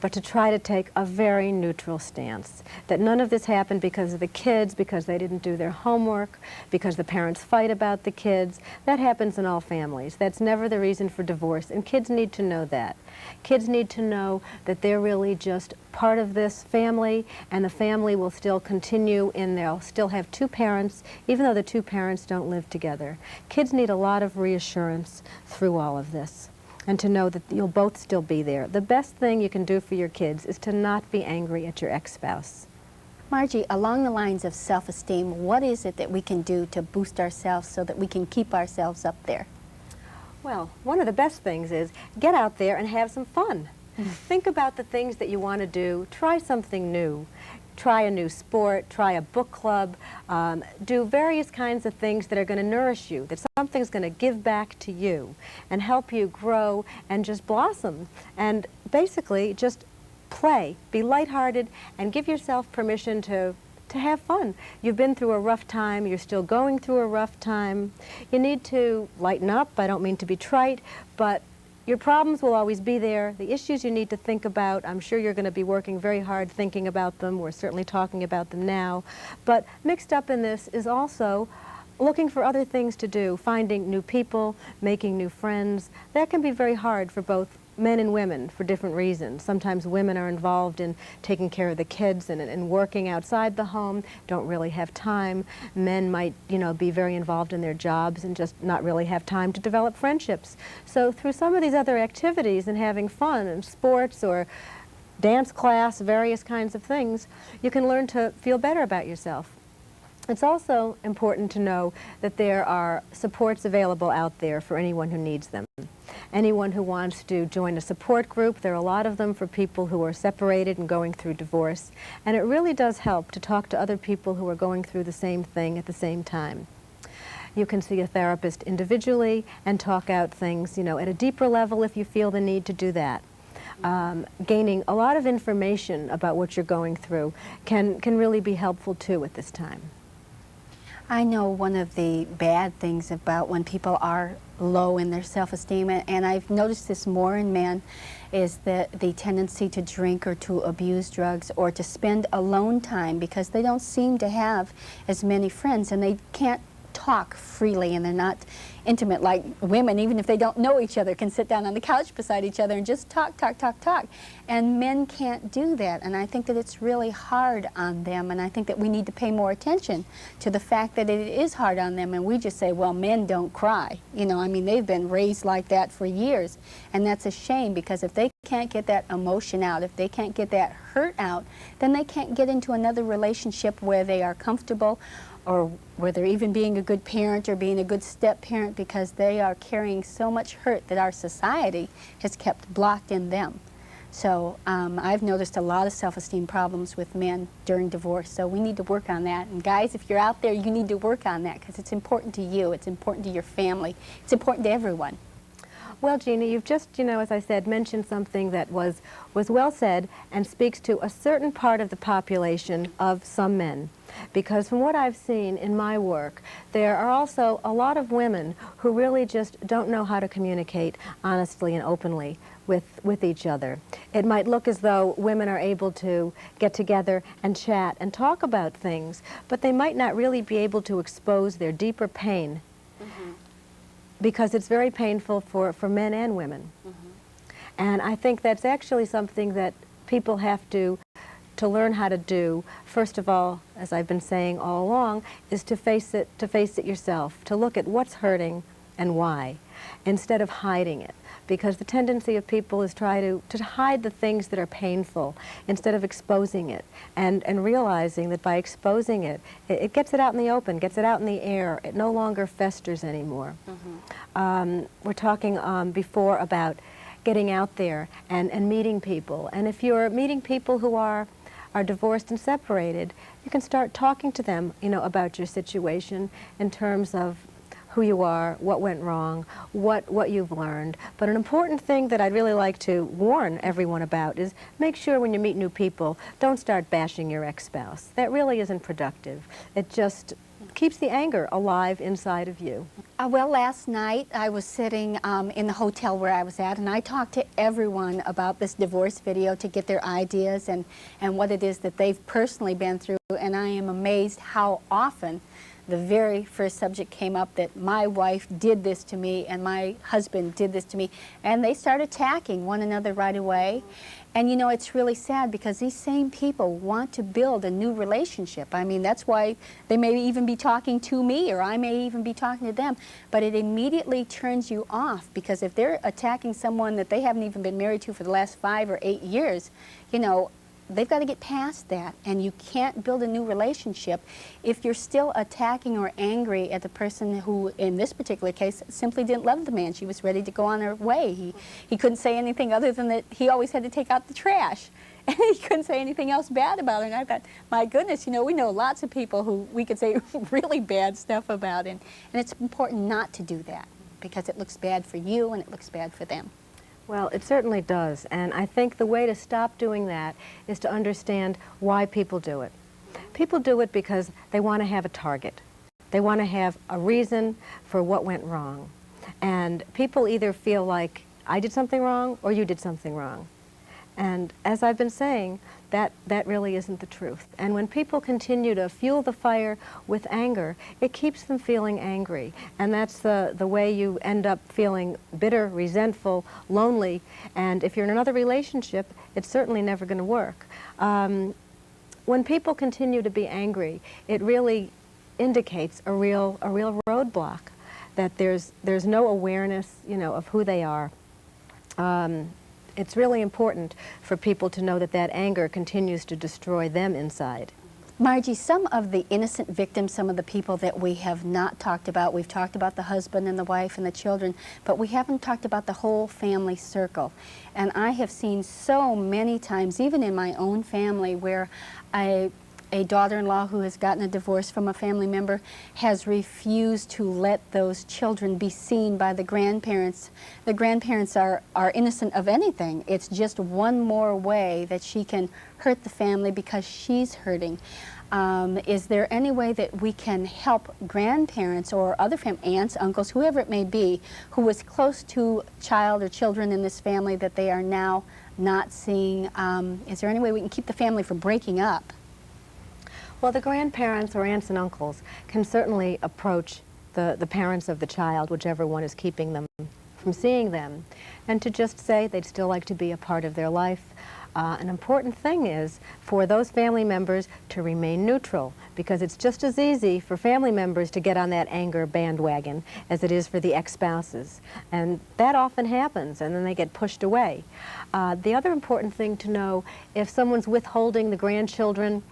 but to try to take a very neutral stance. That none of this happened because of the kids, because they didn't do their homework, because the parents fight about the kids. That happens in all families. That's never the reason for divorce, and kids need to know that. Kids need to know that they're really just part of this family, and the family will still continue, and they'll still have two parents, even though the two parents don't live together. Kids need a lot of reassurance through all of this, and to know that you'll both still be there. The best thing you can do for your kids is to not be angry at your ex-spouse. Margie, along the lines of self-esteem, what is it that we can do to boost ourselves so that we can keep ourselves up there? Well, one of the best things is get out there and have some fun. Think about the things that you want to do. Try something new. Try a new sport, try a book club, do various kinds of things that are going to nourish you, that something's going to give back to you and help you grow and just blossom. And basically just play, be lighthearted, and give yourself permission to have fun. You've been through a rough time, you're still going through a rough time. You need to lighten up. I don't mean to be trite, but your problems will always be there. The issues you need to think about, I'm sure you're going to be working very hard thinking about them. We're certainly talking about them now. But mixed up in this is also looking for other things to do, finding new people, making new friends. That can be very hard for both men and women for different reasons. Sometimes women are involved in taking care of the kids and working outside the home, don't really have time. Men might, be very involved in their jobs and just not really have time to develop friendships. So through some of these other activities and having fun and sports or dance class, various kinds of things, you can learn to feel better about yourself. It's also important to know that there are supports available out there for anyone who needs them. Anyone who wants to join a support group, there are a lot of them for people who are separated and going through divorce. And it really does help to talk to other people who are going through the same thing at the same time. You can see a therapist individually and talk out things, at a deeper level if you feel the need to do that. Gaining a lot of information about what you're going through can really be helpful too at this time. I know one of the bad things about when people are low in their self-esteem, and I've noticed this more in men, is the tendency to drink or to abuse drugs or to spend alone time because they don't seem to have as many friends and they can't talk freely and they're not intimate like women, even if they don't know each other, can sit down on the couch beside each other and just talk. And men can't do that, and I think that it's really hard on them, and I think that we need to pay more attention to the fact that it is hard on them, and we just say, well, men don't cry. They've been raised like that for years, and that's a shame because if they can't get that emotion out, if they can't get that hurt out, then they can't get into another relationship where they are comfortable or where they're even being a good parent or being a good step-parent because they are carrying so much hurt that our society has kept blocked in them. So I've noticed a lot of self-esteem problems with men during divorce, so we need to work on that. And guys, if you're out there, you need to work on that because it's important to you, it's important to your family, it's important to everyone. Well, Gina, you've just, as I said, mentioned something that was well said and speaks to a certain part of the population of some men. Because from what I've seen in my work, there are also a lot of women who really just don't know how to communicate honestly and openly with each other. It might look as though women are able to get together and chat and talk about things, but they might not really be able to expose their deeper pain because it's very painful for men and women. And I think that's actually something that people have to learn how to do. First of all, as I've been saying all along, is to face it yourself, to look at what's hurting and why, instead of hiding it. Because the tendency of people is to hide the things that are painful instead of exposing it and realizing that by exposing it, it gets it out in the open, gets it out in the air. It no longer festers anymore. We're talking before about getting out there and meeting people. And if you're meeting people who are divorced and separated, you can start talking to them, about your situation in terms of who you are, what went wrong, what you've learned. But an important thing that I'd really like to warn everyone about is make sure when you meet new people, don't start bashing your ex-spouse. That really isn't productive. It just keeps the anger alive inside of you? Well, last night I was sitting in the hotel where I was at, and I talked to everyone about this divorce video to get their ideas and what it is that they've personally been through, and I am amazed how often the very first subject came up, that my wife did this to me and my husband did this to me, and they start attacking one another right away. And you know, it's really sad because these same people want to build a new relationship. I mean, that's why they may even be talking to me, or I may even be talking to them, but it immediately turns you off, because if they're attacking someone that they haven't even been married to for the last 5 or 8 years, you know, they've got to get past that, and you can't build a new relationship if you're still attacking or angry at the person who, in this particular case, simply didn't love the man. She was ready to go on her way. He couldn't say anything other than that he always had to take out the trash. And he couldn't say anything else bad about her. And I thought, my goodness, you know, we know lots of people who we could say really bad stuff about, and it's important not to do that, because it looks bad for you and it looks bad for them. Well, it certainly does, and I think the way to stop doing that is to understand why people do it. People do it because they want to have a target. They want to have a reason for what went wrong. And people either feel like, I did something wrong or you did something wrong. And as I've been saying, that really isn't the truth. And when people continue to fuel the fire with anger, it keeps them feeling angry. And that's the way you end up feeling bitter, resentful, lonely. And if you're in another relationship, it's certainly never going to work. When people continue to be angry, it really indicates a real roadblock, that there's no awareness, you know, of who they are. It's really important for people to know that that anger continues to destroy them inside. Margie, some of the innocent victims, some of the people that we have not talked about, we've talked about the husband and the wife and the children, but we haven't talked about the whole family circle. And I have seen so many times, even in my own family, where a daughter-in-law who has gotten a divorce from a family member has refused to let those children be seen by the grandparents. The grandparents are innocent of anything. It's just one more way that she can hurt the family because she's hurting. Is there any way that we can help grandparents or other aunts, uncles, whoever it may be, who was close to child or children in this family that they are now not seeing? Is there any way we can keep the family from breaking up? Well, the grandparents or aunts and uncles can certainly approach the parents of the child, whichever one is keeping them from seeing them, and to just say they'd still like to be a part of their life. An important thing is for those family members to remain neutral, because it's just as easy for family members to get on that anger bandwagon as it is for the ex-spouses. And that often happens, and then they get pushed away. The other important thing to know, if someone's withholding the grandchildren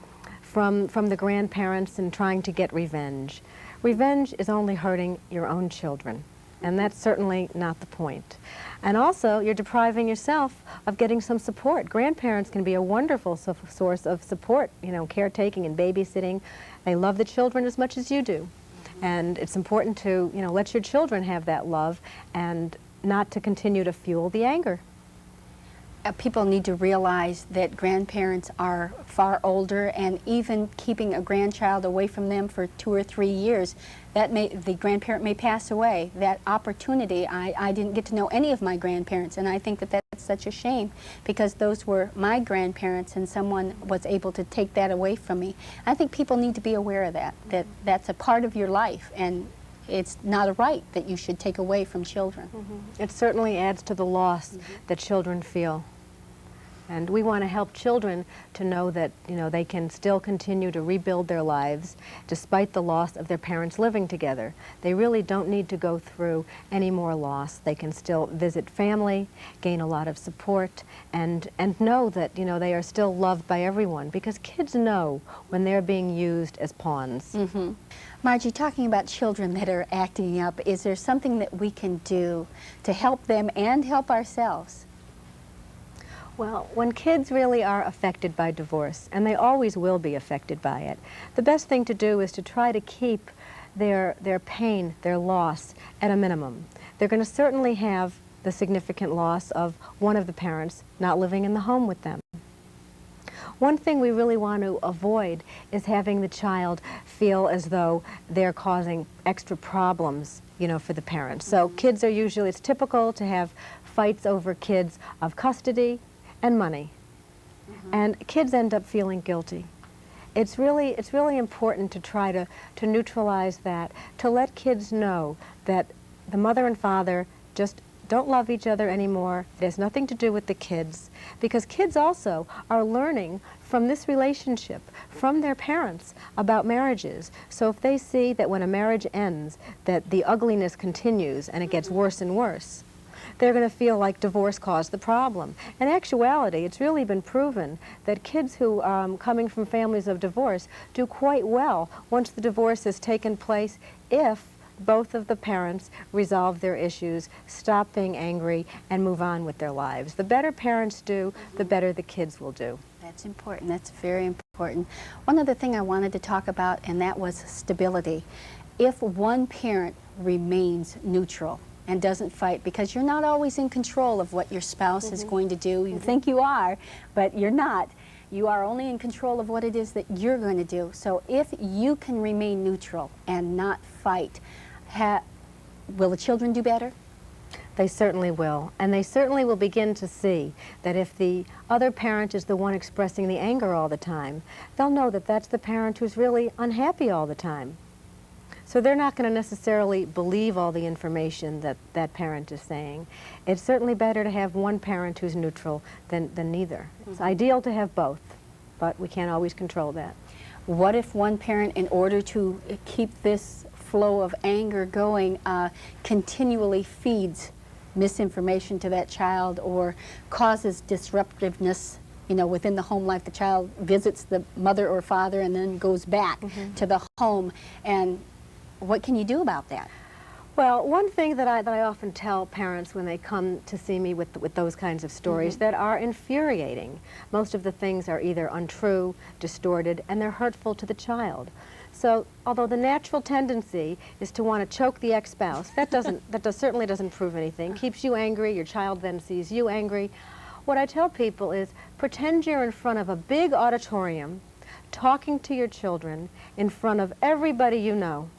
from the grandparents and trying to get revenge. Revenge is only hurting your own children, and that's certainly not the point. And also, you're depriving yourself of getting some support. Grandparents can be a wonderful source of support, you know, caretaking and babysitting. They love the children as much as you do. And it's important to, you know, let your children have that love and not to continue to fuel the anger. People need to realize that grandparents are far older, and even keeping a grandchild away from them for 2 or 3 years, the grandparent may pass away. That opportunity, I didn't get to know any of my grandparents, and I think that that's such a shame, because those were my grandparents and someone was able to take that away from me. I think people need to be aware of that that's a part of your life, and it's not a right that you should take away from children. It certainly adds to the loss that children feel. And we want to help children to know that, you know, they can still continue to rebuild their lives despite the loss of their parents living together. They really don't need to go through any more loss. They can still visit family, gain a lot of support, and know that, you know, they are still loved by everyone, because kids know when they're being used as pawns. Margie, talking about children that are acting up, is there something that we can do to help them and help ourselves? Well, when kids really are affected by divorce, and they always will be affected by it, the best thing to do is to try to keep their pain, their loss, at a minimum. They're going to certainly have the significant loss of one of the parents not living in the home with them. One thing we really want to avoid is having the child feel as though they're causing extra problems, you know, for the parents. So kids are usually, it's typical to have fights over kids of custody and money. And kids end up feeling guilty. It's really important to try to neutralize that, to let kids know that the mother and father just don't love each other anymore. It has nothing to do with the kids, because kids also are learning from this relationship, from their parents, about marriages. So if they see that when a marriage ends, that the ugliness continues and it gets worse and worse, they're going to feel like divorce caused the problem. In actuality, it's really been proven that kids who coming from families of divorce do quite well once the divorce has taken place, if both of the parents resolve their issues, stop being angry, and move on with their lives. The better parents do, the better the kids will do. That's important. That's very important. One other thing I wanted to talk about, and that was stability. If one parent remains neutral and doesn't fight, because you're not always in control of what your spouse is going to do. You think you are, but you're not. You are only in control of what it is that you're going to do. So if you can remain neutral and not fight, will the children do better? They certainly will. And they certainly will begin to see that if the other parent is the one expressing the anger all the time, they'll know that that's the parent who's really unhappy all the time. So they're not going to necessarily believe all the information that that parent is saying. It's certainly better to have one parent who's neutral than neither. It's ideal to have both, but we can't always control that. What if one parent, in order to keep this flow of anger going, continually feeds misinformation to that child or causes disruptiveness, you know, within the home life? The child visits the mother or father and then goes back to the home. And what can you do about that? Well, one thing that I often tell parents when they come to see me with those kinds of stories that are infuriating, most of the things are either untrue, distorted, and they're hurtful to the child. So, although the natural tendency is to want to choke the ex-spouse, that certainly doesn't prove anything. Keeps you angry, your child then sees you angry. What I tell people is, pretend you're in front of a big auditorium, talking to your children in front of everybody you know.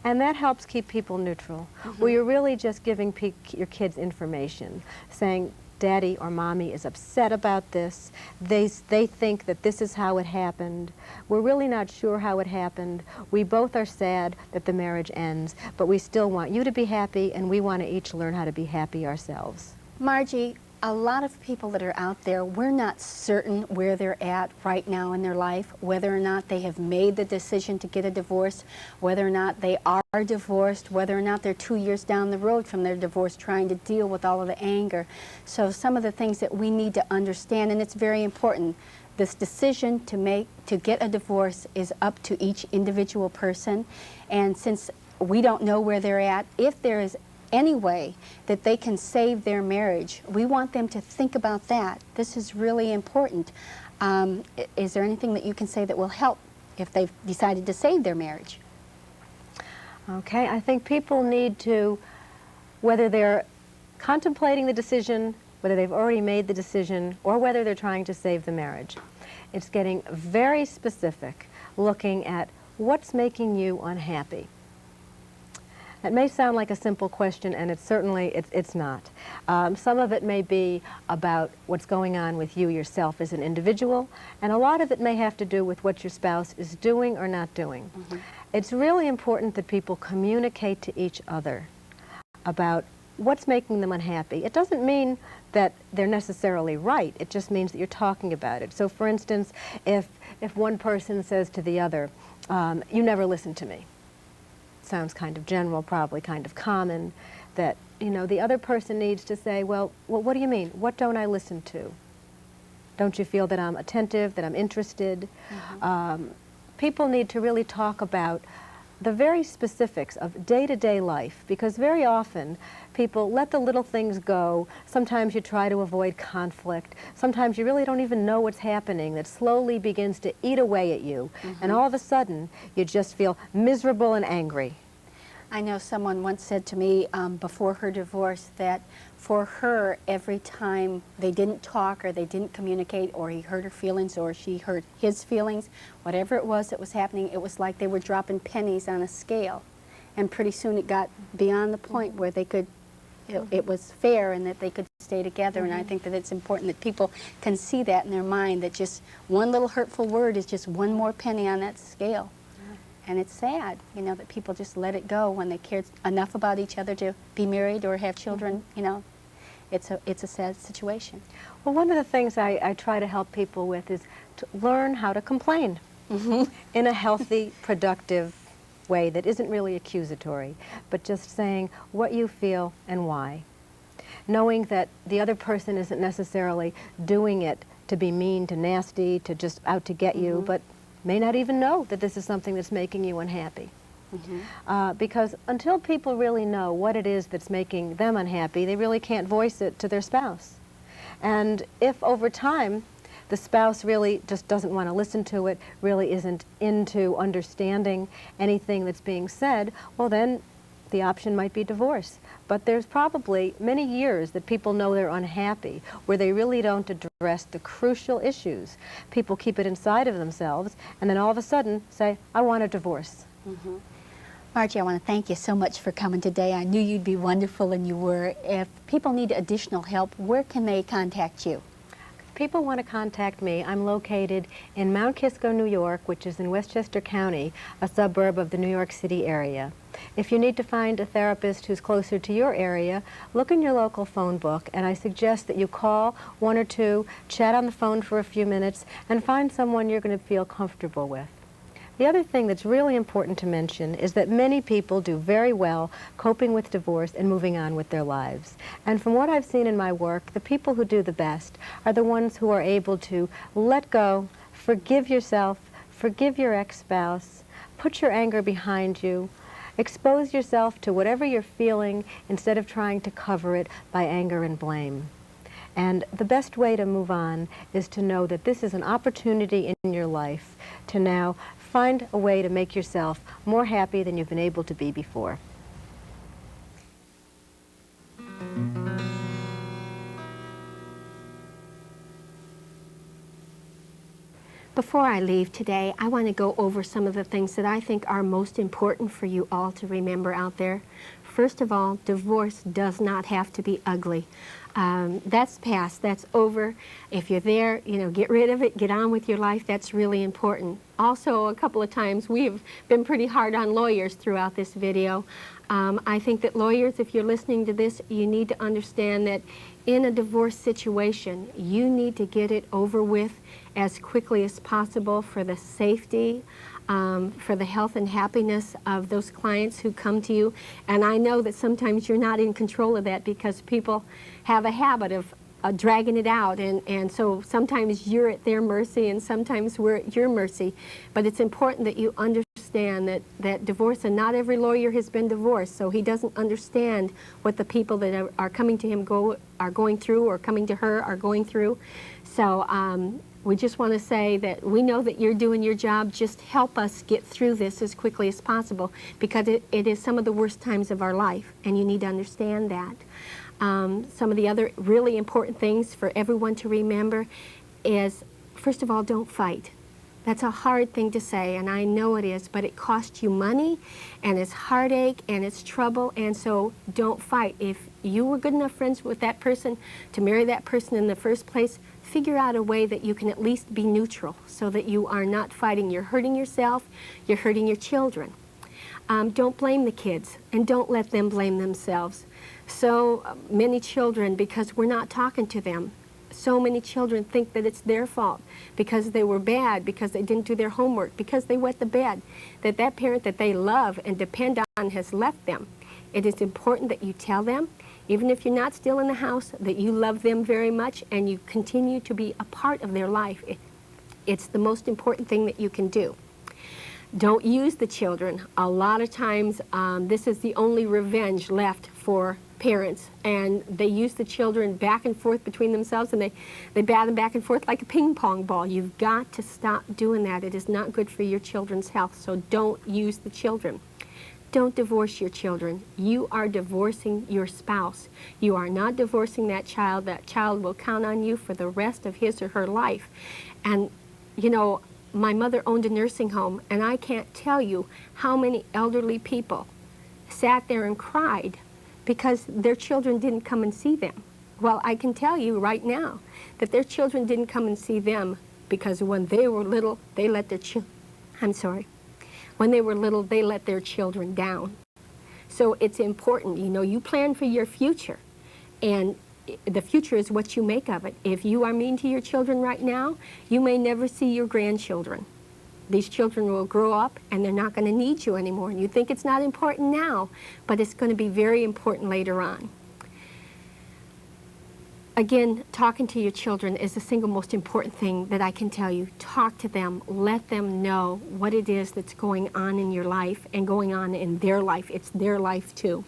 And that helps keep people neutral, where you're really just giving your kids information, saying, Daddy or Mommy is upset about this. They think that this is how it happened. We're really not sure how it happened. We both are sad that the marriage ends, but we still want you to be happy, and we want to each learn how to be happy ourselves. Margie, a lot of people that are out there, we're not certain where they're at right now in their life, whether or not they have made the decision to get a divorce, whether or not they are divorced, whether or not they're 2 years down the road from their divorce trying to deal with all of the anger. So some of the things that we need to understand, and it's very important, this decision to get a divorce is up to each individual person. And since we don't know where they're at, if there is any way that they can save their marriage, we want them to think about that. This is really important. Is there anything that you can say that will help if they've decided to save their marriage? Okay, I think people need to, whether they're contemplating the decision, whether they've already made the decision, or whether they're trying to save the marriage, it's getting very specific, looking at what's making you unhappy. It may sound like a simple question, and it's not. Some of it may be about what's going on with you yourself as an individual, and a lot of it may have to do with what your spouse is doing or not doing. It's really important that people communicate to each other about what's making them unhappy. It doesn't mean that they're necessarily right. It just means that you're talking about it. So, for instance, if one person says to the other, you never listen to me. Sounds kind of general, probably kind of common, that, you know, the other person needs to say, well, what do you mean? What don't I listen to? Don't you feel that I'm attentive, that I'm interested? People need to really talk about the very specifics of day-to-day life, because very often people let the little things go. Sometimes you try to avoid conflict. Sometimes you really don't even know what's happening, that slowly begins to eat away at you. And all of a sudden, you just feel miserable and angry. I know someone once said to me before her divorce that for her, every time they didn't talk or they didn't communicate, or he hurt her feelings or she hurt his feelings, whatever it was that was happening, it was like they were dropping pennies on a scale. And pretty soon it got beyond the point where they could, it was fair and that they could stay together. And I think that it's important that people can see that in their mind, that just one little hurtful word is just one more penny on that scale. And it's sad, you know, that people just let it go when they cared enough about each other to be married or have children, you know. It's a sad situation. Well, one of the things I try to help people with is to learn how to complain in a healthy, productive way that isn't really accusatory, but just saying what you feel and why. Knowing that the other person isn't necessarily doing it to be mean, to nasty, to just out to get you, but may not even know that this is something that's making you unhappy. Because until people really know what it is that's making them unhappy, they really can't voice it to their spouse. And if over time the spouse really just doesn't want to listen to it, really isn't into understanding anything that's being said, well then the option might be divorce. But there's probably many years that people know they're unhappy, where they really don't address the crucial issues. People keep it inside of themselves, and then all of a sudden say, I want a divorce. Margie, I want to thank you so much for coming today. I knew you'd be wonderful, and you were. If people need additional help, where can they contact you? If people want to contact me, I'm located in Mount Kisco, New York, which is in Westchester County, a suburb of the New York City area. If you need to find a therapist who's closer to your area, look in your local phone book, and I suggest that you call one or two, chat on the phone for a few minutes, and find someone you're going to feel comfortable with. The other thing that's really important to mention is that many people do very well coping with divorce and moving on with their lives. And from what I've seen in my work, the people who do the best are the ones who are able to let go, forgive yourself, forgive your ex-spouse, put your anger behind you, expose yourself to whatever you're feeling instead of trying to cover it by anger and blame. And the best way to move on is to know that this is an opportunity in your life to now find a way to make yourself more happy than you've been able to be before. Before I leave today, I want to go over some of the things that I think are most important for you all to remember out there. First of all, divorce does not have to be ugly. That's past, that's over. If you're there, you know, get rid of it, get on with your life. That's really important. Also, a couple of times we've been pretty hard on lawyers throughout this video. I think that lawyers, if you're listening to this, you need to understand that in a divorce situation, you need to get it over with as quickly as possible for the safety, for the health and happiness of those clients who come to you. And I know that sometimes you're not in control of that because people have a habit of dragging it out, and so sometimes you're at their mercy and sometimes we're at your mercy. But it's important that you understand that divorce, and not every lawyer has been divorced, so he doesn't understand what the people that are coming to him are going through, or coming to her are going through. So we just want to say that we know that you're doing your job. Just help us get through this as quickly as possible, because it is some of the worst times of our life, and you need to understand that. Some of the other really important things for everyone to remember is, first of all, don't fight. That's a hard thing to say, and I know it is, but it costs you money, and it's heartache, and it's trouble, and so don't fight. If you were good enough friends with that person to marry that person in the first place, figure out a way that you can at least be neutral so that you are not fighting. You're hurting yourself, you're hurting your children. Don't blame the kids, and don't let them blame themselves. So many children, because we're not talking to them, so many children think that it's their fault because they were bad, because they didn't do their homework, because they wet the bed, that parent that they love and depend on has left them. It is important that you tell them, even if you're not still in the house, that you love them very much and you continue to be a part of their life. It's the most important thing that you can do. Don't use the children. A lot of times this is the only revenge left for parents, and they use the children back and forth between themselves, and they bat them back and forth like a ping pong ball. You've got to stop doing that. It is not good for your children's health, so don't use the children. Don't divorce your children. You are divorcing your spouse. You are not divorcing that child. That child will count on you for the rest of his or her life. And, you know, my mother owned a nursing home, and I can't tell you how many elderly people sat there and cried because their children didn't come and see them. Well, I can tell you right now that their children didn't come and see them because when they were little, they let their when they were little, they let their children down. So it's important, you know, you plan for your future, and the future is what you make of it. If you are mean to your children right now, you may never see your grandchildren. These children will grow up and they're not going to need you anymore. And you think it's not important now, but it's going to be very important later on. Again, talking to your children is the single most important thing that I can tell you. Talk to them. Let them know what it is that's going on in your life and going on in their life. It's their life too.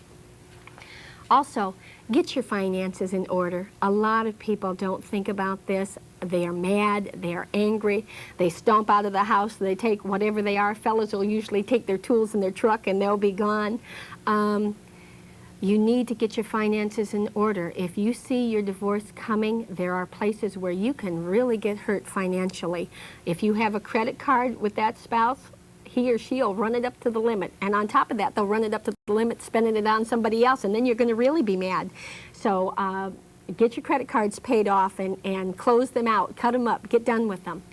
Also, get your finances in order. A lot of people don't think about this. They are mad, they are angry, they stomp out of the house, they take whatever they are. Fellas will usually take their tools in their truck and they'll be gone. You need to get your finances in order. If you see your divorce coming, there are places where you can really get hurt financially. If you have a credit card with that spouse, he or she will run it up to the limit. And on top of that, they'll run it up to the limit, spending it on somebody else, and then you're going to really be mad. So get your credit cards paid off and close them out, cut them up, get done with them.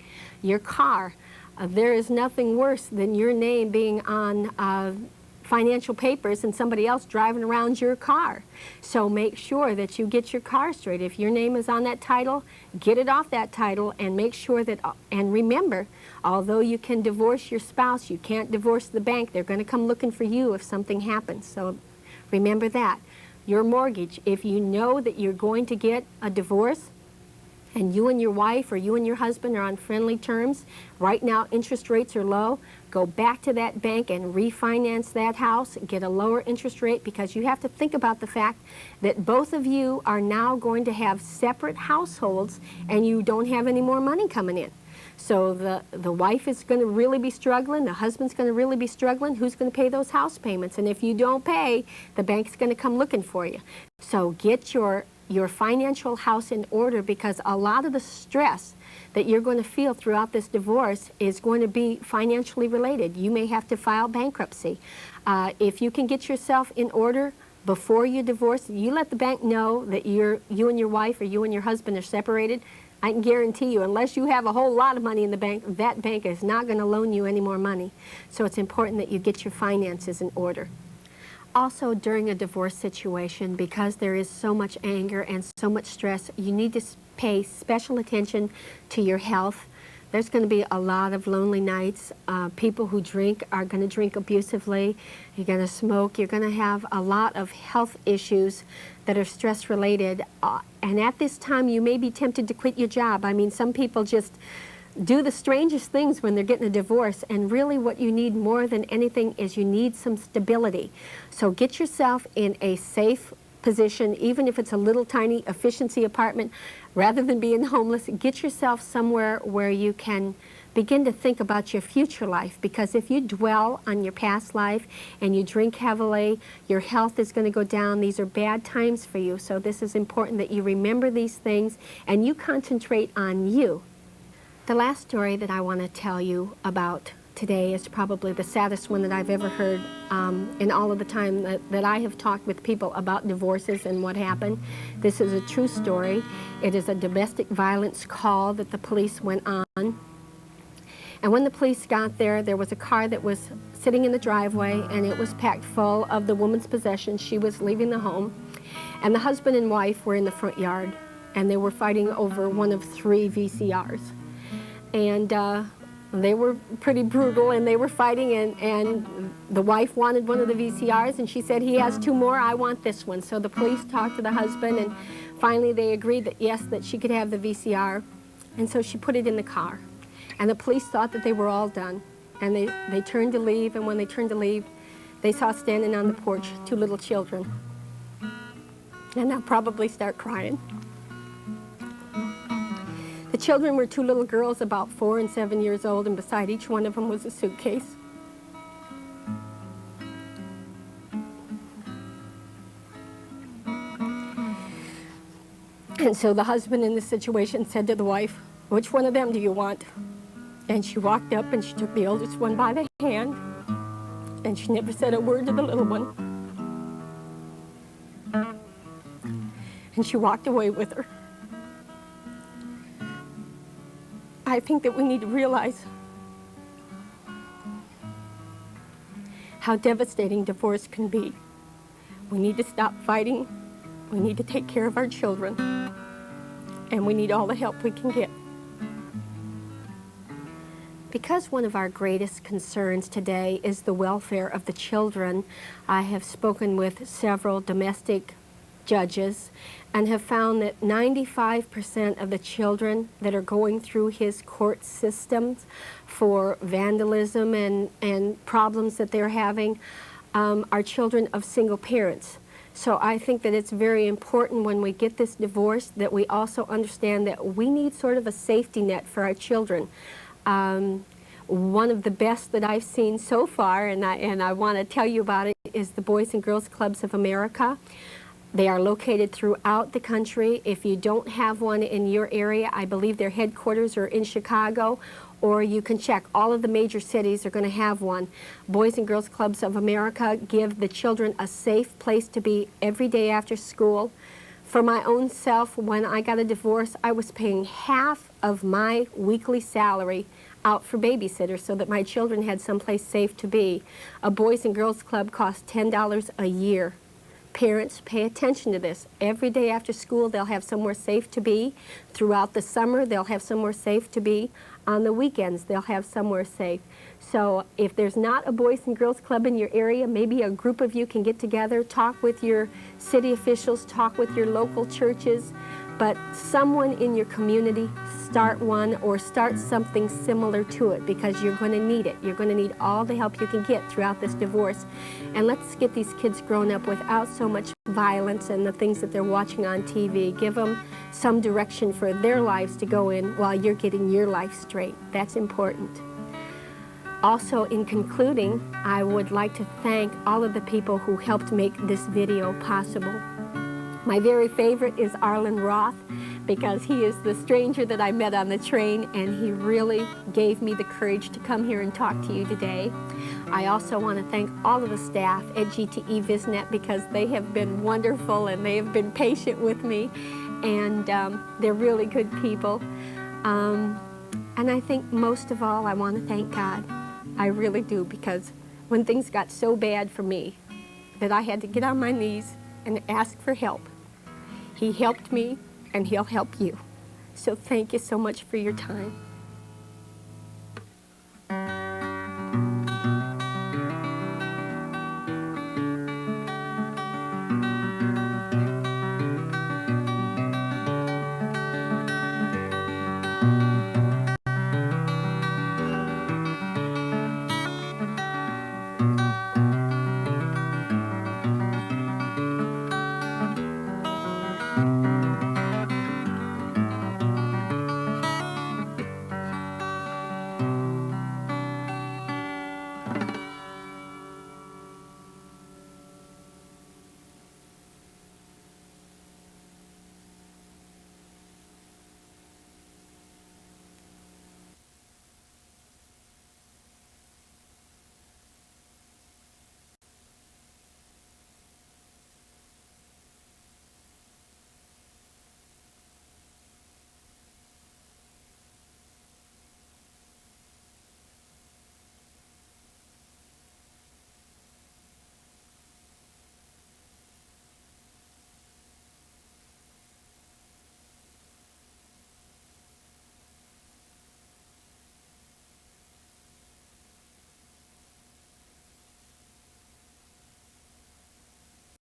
Your car, there is nothing worse than your name being on financial papers and somebody else driving around your car. So make sure that you get your car straight. If your name is on that title, get it off that title and make sure that, and remember, although you can divorce your spouse, you can't divorce the bank. They're going to come looking for you if something happens. So remember that. Your mortgage, if you know that you're going to get a divorce and you and your wife or you and your husband are on friendly terms, right now interest rates are low, go back to that bank and refinance that house, get a lower interest rate, because you have to think about the fact that both of you are now going to have separate households and you don't have any more money coming in. So the wife is going to really be struggling, the husband's going to really be struggling. Who's going to pay those house payments? And if you don't pay, the bank's going to come looking for you. So get your financial house in order, because a lot of the stress that you're going to feel throughout this divorce is going to be financially related. You may have to file bankruptcy. If you can get yourself in order before you divorce, you let the bank know that you and your wife or you and your husband are separated. I can guarantee you, unless you have a whole lot of money in the bank, that bank is not going to loan you any more money. So it's important that you get your finances in order. Also, during a divorce situation, because there is so much anger and so much stress, you need to pay special attention to your health. There's going to be a lot of lonely nights. People who drink are going to drink abusively. You're going to smoke. You're going to have a lot of health issues that are stress related. And at this time, you may be tempted to quit your job. I mean, some people just do the strangest things when they're getting a divorce, and really what you need more than anything is you need some stability. So get yourself in a safe position, even if it's a little tiny efficiency apartment. Rather than being homeless, get yourself somewhere where you can begin to think about your future life, because if you dwell on your past life and you drink heavily, your health is going to go down. These are bad times for you. So this is important that you remember these things and you concentrate on you. The last story that I want to tell you about today is probably the saddest one that I've ever heard in all of the time that I have talked with people about divorces and what happened. This is a true story. It is a domestic violence call that the police went on. And when the police got there, there was a car that was sitting in the driveway, and it was packed full of the woman's possessions. She was leaving the home, and the husband and wife were in the front yard, and they were fighting over one of 3 VCRs. And they were pretty brutal, and they were fighting, and the wife wanted one of the VCRs, and she said, "He has 2 more, I want this one." So the police talked to the husband, and finally they agreed that yes, that she could have the VCR, and so she put it in the car. And the police thought that they were all done, and they turned to leave, and when they turned to leave, they saw standing on the porch 2 little children. And they'll probably start crying. The children were 2 little girls about 4 and 7 years old, and beside each one of them was a suitcase. And so the husband in this situation said to the wife, "Which one of them do you want?" And she walked up and she took the oldest one by the hand, and she never said a word to the little one. And she walked away with her. I think that we need to realize how devastating divorce can be. We need to stop fighting. We need to take care of our children. And we need all the help we can get. Because one of our greatest concerns today is the welfare of the children, I have spoken with several domestic judges and have found that 95% of the children that are going through his court systems for vandalism and problems that they're having are children of single parents. So I think that it's very important when we get this divorce that we also understand that we need sort of a safety net for our children. One of the best that I've seen so far, and I want to tell you about it, is the Boys and Girls Clubs of America. They are located throughout the country. If you don't have one in your area, I believe their headquarters are in Chicago, or you can check. All of the major cities are going to have one. Boys and Girls Clubs of America give the children a safe place to be every day after school. For my own self, when I got a divorce, I was paying half of my weekly salary out for babysitters so that my children had someplace safe to be. A Boys and Girls Club costs $10 a year. Parents, pay attention to this. Every day after school, they'll have somewhere safe to be. Throughout the summer, they'll have somewhere safe to be. On the weekends, they'll have somewhere safe. So if there's not a Boys and Girls Club in your area, maybe a group of you can get together, talk with your city officials, talk with your local churches, but someone in your community, start one or start something similar to it, because you're going to need it. You're going to need all the help you can get throughout this divorce. And let's get these kids grown up without so much violence and the things that they're watching on TV. Give them some direction for their lives to go in while you're getting your life straight. That's important. Also, in concluding, I would like to thank all of the people who helped make this video possible. My very favorite is Arlen Roth, because he is the stranger that I met on the train, and he really gave me the courage to come here and talk to you today. I also want to thank all of the staff at GTE VisNet, because they have been wonderful and they have been patient with me, and they're really good people. And I think most of all, I want to thank God. I really do, because when things got so bad for me that I had to get on my knees and ask for help, He helped me, and He'll help you. So thank you so much for your time.